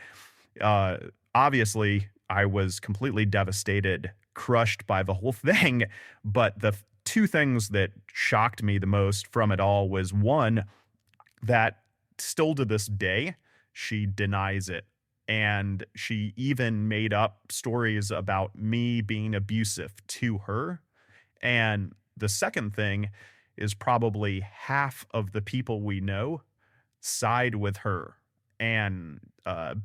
obviously I was completely devastated, crushed by the whole thing. But the two things that shocked me the most from it all was, one, that still to this day, she denies it. And she even made up stories about me being abusive to her. And the second thing is, probably half of the people we know side with her and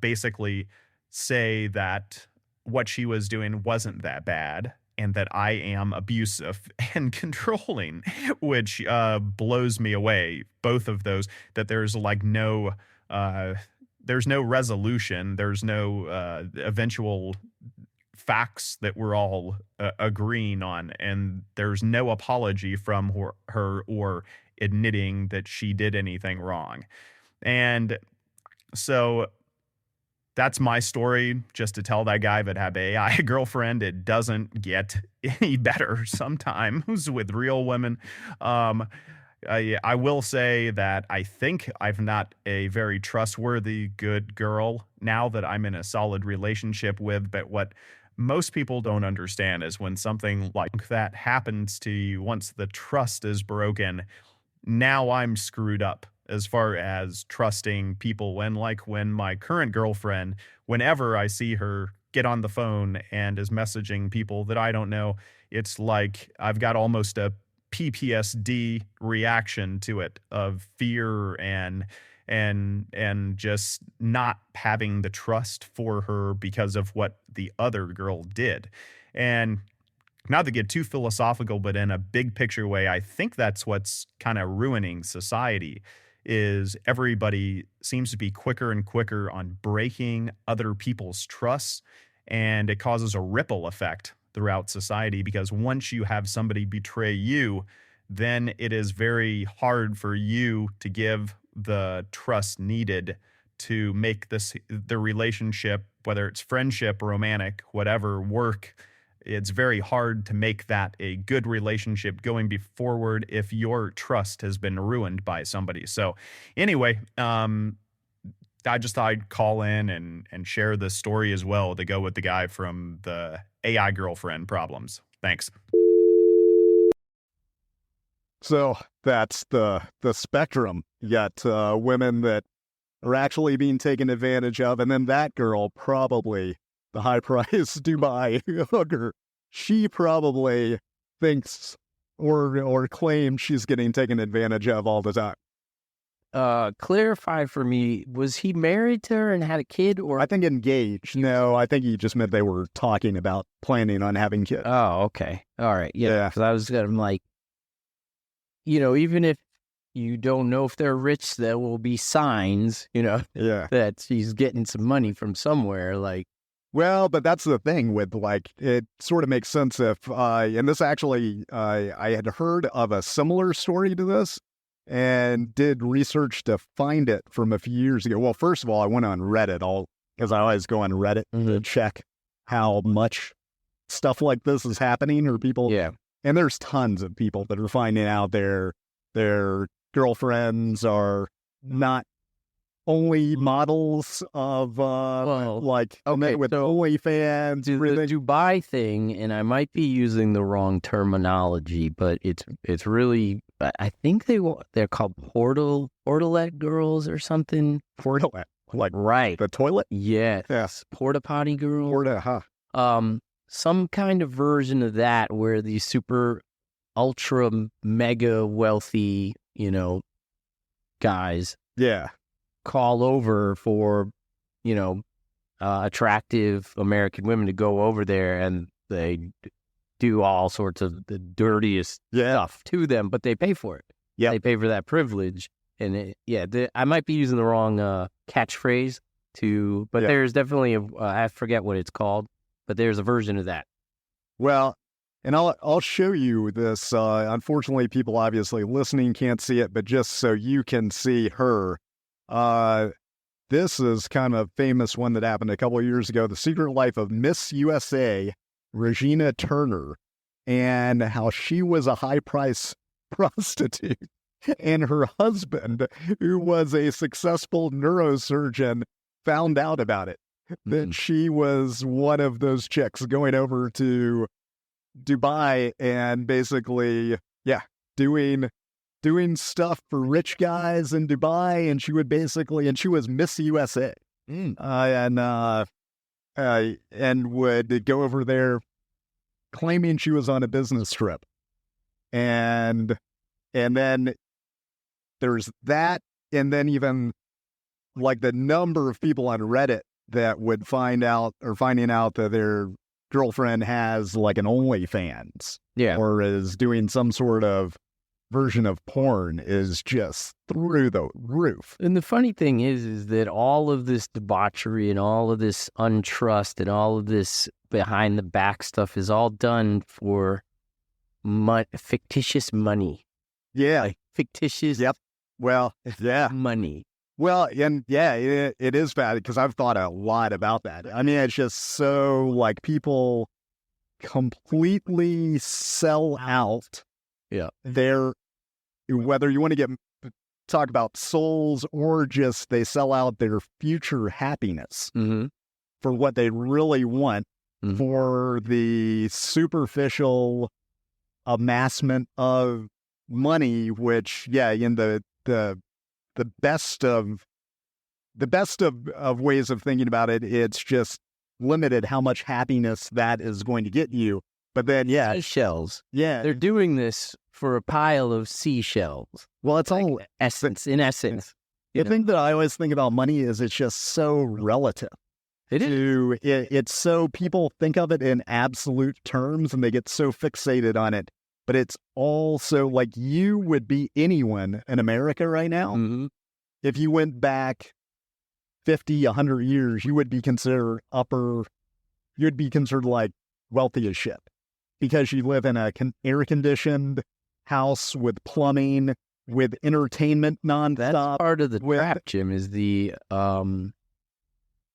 basically say that what she was doing wasn't that bad, and that I am abusive and controlling, which blows me away. Both of those, that there's no resolution, there's no eventual facts that we're all agreeing on, and there's no apology from her or admitting that she did anything wrong. And so that's my story, just to tell that guy that had an AI girlfriend. It doesn't get any better sometimes with real women. I will say that I think I'm not a very trustworthy, good girl now that I'm in a solid relationship with. But what most people don't understand is, when something like that happens to you, once the trust is broken, now I'm screwed up as far as trusting people. And like when my current girlfriend, whenever I see her get on the phone and is messaging people that I don't know, it's like I've got almost a PTSD reaction to it, of fear and just not having the trust for her because of what the other girl did. And not to get too philosophical, but in a big picture way, I think that's what's kind of ruining society, is everybody seems to be quicker and quicker on breaking other people's trust, and it causes a ripple effect throughout society, because once you have somebody betray you, then it is very hard for you to give the trust needed to make the relationship, whether it's friendship, romantic, whatever, work. It's very hard to make that a good relationship going forward if your trust has been ruined by somebody. So anyway, I just thought I'd call in and share this story as well, to go with the guy from the AI girlfriend problems. Thanks. So that's the spectrum. You got women that are actually being taken advantage of, and then that girl, probably the high-priced Dubai hooker, she probably thinks or claims she's getting taken advantage of all the time. Clarify for me, was he married to her and had a kid, or? I think engaged. No, I think he just meant they were talking about planning on having kids. Oh, okay. All right. Yeah. Because I was going to, like, even if you don't know if they're rich, there will be signs, that she's getting some money from somewhere. Like, well, but that's the thing with, like, it sort of makes sense if, and this actually, I had heard of a similar story to this, and did research to find it from a few years ago. Well, first of all, I went on Reddit, because I always go on Reddit to check how much stuff like this is happening, or people. Yeah. And there's tons of people that are finding out their girlfriends are not only models of with OnlyFans. The Dubai thing, and I might be using the wrong terminology, but it's really, I think they're called portalette girls or something. Portalette, like right, the toilet. Yes, porta potty girls. Some kind of version of that where these super ultra mega wealthy, guys. Yeah. Call over for, attractive American women to go over there, and they do all sorts of the dirtiest stuff to them, but they pay for it. Yeah, they pay for that privilege. And I might be using the wrong catchphrase but there's definitely I forget what it's called, but there's a version of that. Well, and I'll show you this. Unfortunately, people obviously listening can't see it, but just so you can see her. This is kind of a famous one that happened a couple of years ago. The Secret Life of Miss USA, Regina Turner, and how she was a high-price prostitute. And her husband, who was a successful neurosurgeon, found out about it. That she was one of those chicks going over to Dubai and basically, doing stuff for rich guys in Dubai, and she was Miss USA, and would go over there claiming she was on a business trip, and then there's that, and then even like the number of people on Reddit that would finding out that their girlfriend has like an OnlyFans, or is doing some sort of version of porn is just through the roof. And the funny thing is that all of this debauchery and all of this untrust and all of this behind the back stuff is all done for fictitious money. Yeah. Like fictitious money. Well, and it is bad because I've thought a lot about that. I mean, it's just so like people completely sell out. Yeah. Whether you want to talk about souls or just they sell out their future happiness for what they really want for the superficial amassment of money, which, in the best of ways of thinking about it, it's just limited how much happiness that is going to get you. But then, seashells. Yeah. They're doing this for a pile of seashells. Well, it's all essence. In essence. The thing that I always think about money is it's just so relative. It is. It's so people think of it in absolute terms and they get so fixated on it. But it's also like you would be anyone in America right now. If you went back 50, 100 years, you would be considered like wealthy as shit. Because you live in a air-conditioned house with plumbing, with entertainment nonstop. That's part of the trap, Jim, is the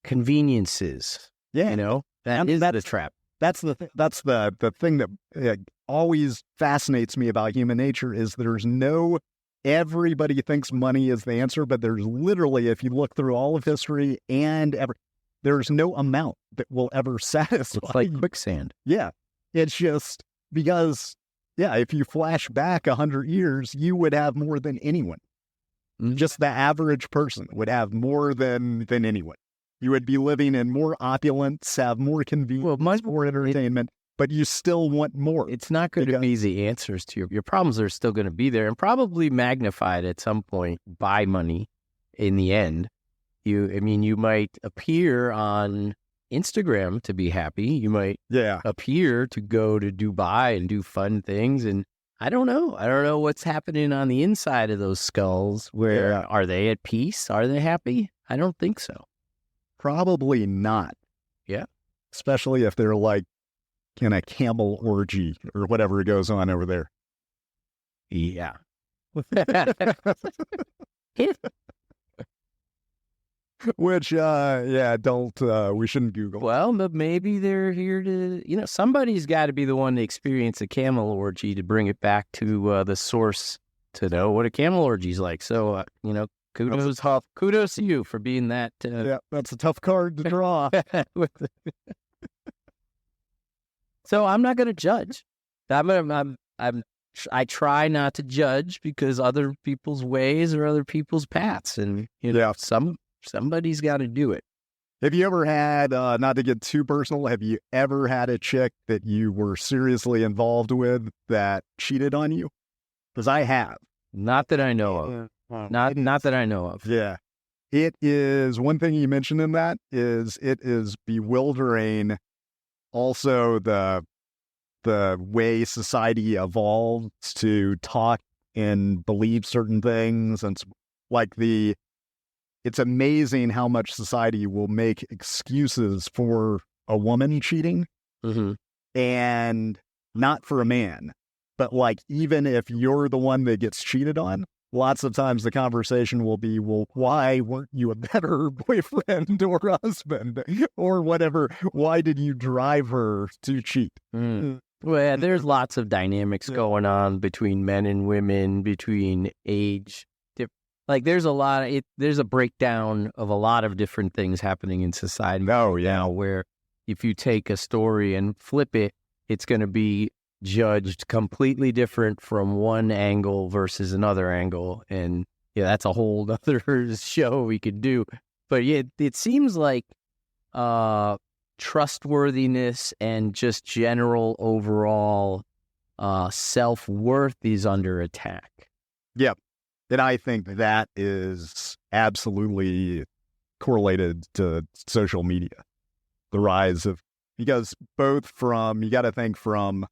conveniences. Yeah. That's the trap. That's the thing that always fascinates me about human nature is everybody thinks money is the answer, but there's literally, if you look through all of history there's no amount that will ever satisfy. It's like quicksand. Yeah. It's just because, if you flash back 100 years, you would have more than anyone. Just the average person would have more than anyone. You would be living in more opulence, have more convenience, more entertainment, but you still want more. It's not going to be the answers to your problems are still going to be there and probably magnified at some point by money in the end. You might appear on Instagram to be happy. You might appear to go to Dubai and do fun things. And I don't know what's happening on the inside of those skulls. Are they at peace? Are they happy? I don't think so. Probably not. Yeah. Especially if they're like in a camel orgy or whatever goes on over there. Yeah. Which, don't, we shouldn't Google. Well, but maybe they're here to, somebody's got to be the one to experience a camel orgy to bring it back to the source to know what a camel orgy's like. So, kudos to you for being that. Yeah, that's a tough card to draw. So I'm not going to judge. I try not to judge because other people's ways are other people's paths, and somebody's got to do it. Have you ever had, not to get too personal, have you ever had a chick that you were seriously involved with that cheated on you? Because I have. Not that I know of. Not that I know of. Yeah. It is, one thing you mentioned in that is it is bewildering also the way society evolves to talk and believe certain things. And it's amazing how much society will make excuses for a woman cheating and not for a man. But even if you're the one that gets cheated on, lots of times the conversation will be, well, why weren't you a better boyfriend or husband or whatever? Why did you drive her to cheat? Well, yeah, there's lots of dynamics going on between men and women, between age. There's a breakdown of a lot of different things happening in society. Oh, yeah. Now, where if you take a story and flip it, it's going to be judged completely different from one angle versus another angle. And that's a whole other show we could do. But it seems like trustworthiness and just general overall self-worth is under attack. Yep. And I think that is absolutely correlated to social media. The rise of, because both from, you got to think from,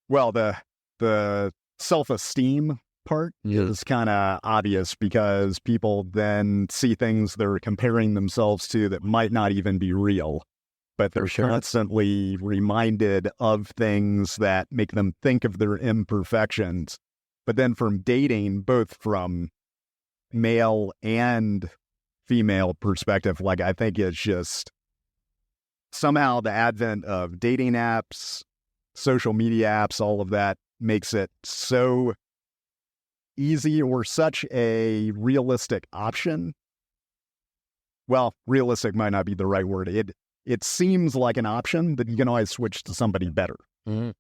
well, the self-esteem part is kind of obvious because people then see things they're comparing themselves to that might not even be real, but they're constantly reminded of things that make them think of their imperfections. But then from dating, both from male and female perspective, I think it's just somehow the advent of dating apps, social media apps, all of that makes it so easy or such a realistic option. Well, realistic might not be the right word. It seems like an option that you can always switch to somebody better. Mm-hmm.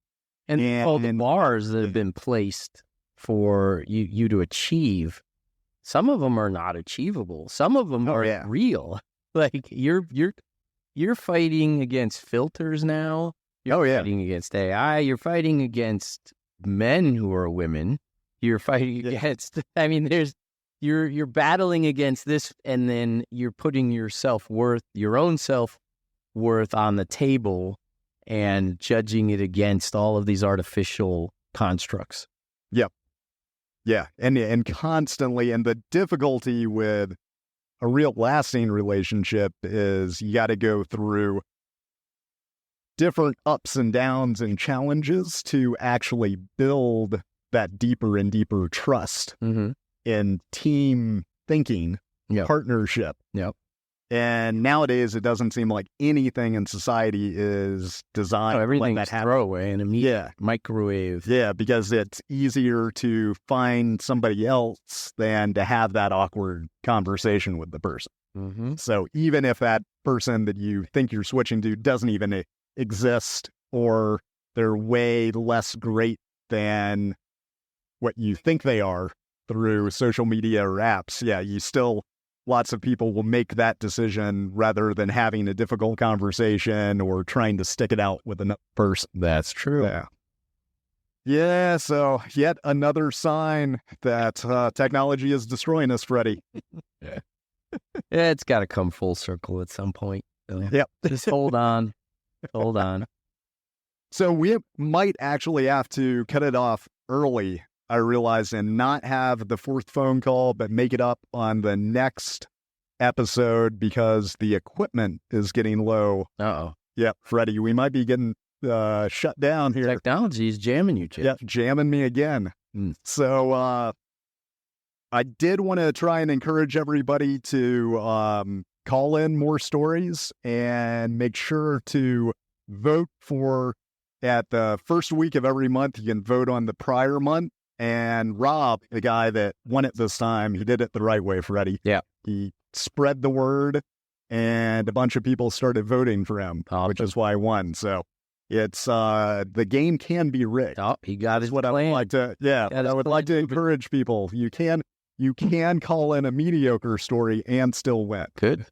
And all the bars that have been placed for you to achieve, some of them are not achievable. Some of them are real. You're fighting against filters now. You're fighting against AI. You're fighting against men who are women. You're fighting against, you're battling against this, and then you're putting your own self-worth on the table and judging it against all of these artificial constructs. Yep. Yeah. And constantly, and the difficulty with a real lasting relationship is you got to go through different ups and downs and challenges to actually build that deeper and deeper trust in team thinking, partnership. Yep. And nowadays, it doesn't seem like anything in society is designed. Everything's throwaway and immediate. Microwave. Yeah, because it's easier to find somebody else than to have that awkward conversation with the person. Mm-hmm. So even if that person that you think you're switching to doesn't even exist, or they're way less great than what you think they are through social media or apps, you still... Lots of people will make that decision rather than having a difficult conversation or trying to stick it out with another person. That's true. Yeah, so yet another sign that technology is destroying us, Freddie. It's got to come full circle at some point. Yep. Just hold on. Hold on. So we might actually have to cut it off early, I realize, and not have the fourth phone call, but make it up on the next episode because the equipment is getting low. Uh-oh. Yep, Freddie, we might be getting shut down here. Technology is jamming you, Chip. Yep, jamming me again. So I did want to try and encourage everybody to call in more stories and make sure to vote for, at the first week of every month, you can vote on the prior month. And Rob, the guy that won it this time, he did it the right way, Freddie. Yeah. He spread the word, and a bunch of people started voting for him, which is why I won. So it's the game can be rigged. Oh, he got his what plan. I would like to, I would like to encourage people. You can call in a mediocre story and still win. Good.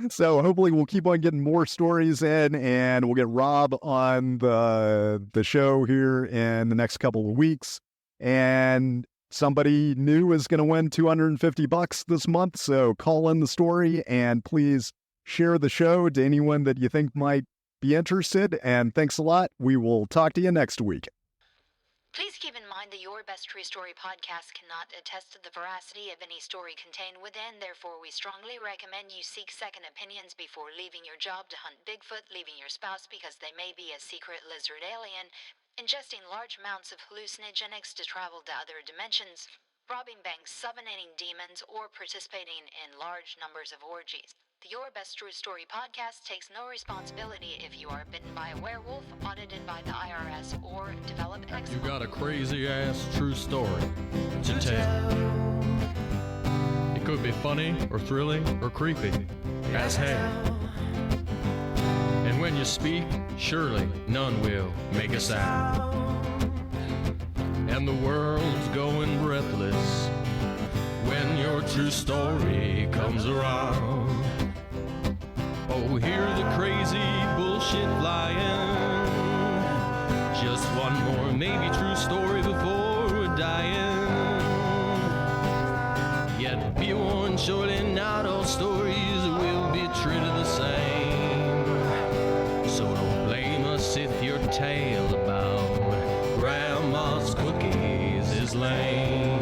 So hopefully we'll keep on getting more stories in, and we'll get Rob on the show here in the next couple of weeks. And somebody new is going to win $250 this month. So call in the story and please share the show to anyone that you think might be interested. And thanks a lot. We will talk to you next week. Please keep in mind that Your Best True Story podcast cannot attest to the veracity of any story contained within. Therefore, we strongly recommend you seek second opinions before leaving your job to hunt Bigfoot, leaving your spouse because they may be a secret lizard alien, ingesting large amounts of hallucinogenics to travel to other dimensions, robbing banks, summoning demons, or participating in large numbers of orgies. The Your Best True Story podcast takes no responsibility if you are bitten by a werewolf, audited by the IRS, or develop You eczema. got a crazy ass true story to tell. It could be funny or thrilling or creepy as hell. And when you speak, surely none will make a sound. And the world's going breathless when your true story comes around. Oh, hear the crazy bullshit flying. Just one more maybe true story before we're dying. Yet be warned, surely not all stories will be treated the same. So don't blame us if your tale about grandma's cookies is lame.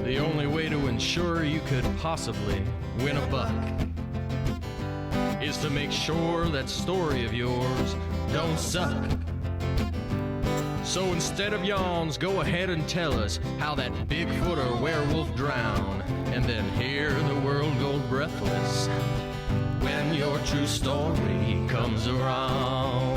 The only way to ensure you could possibly win a buck is to make sure that story of yours don't suck. So instead of yawns, go ahead and tell us how that Bigfoot or werewolf drowned, and then hear the world go breathless when your true story comes around.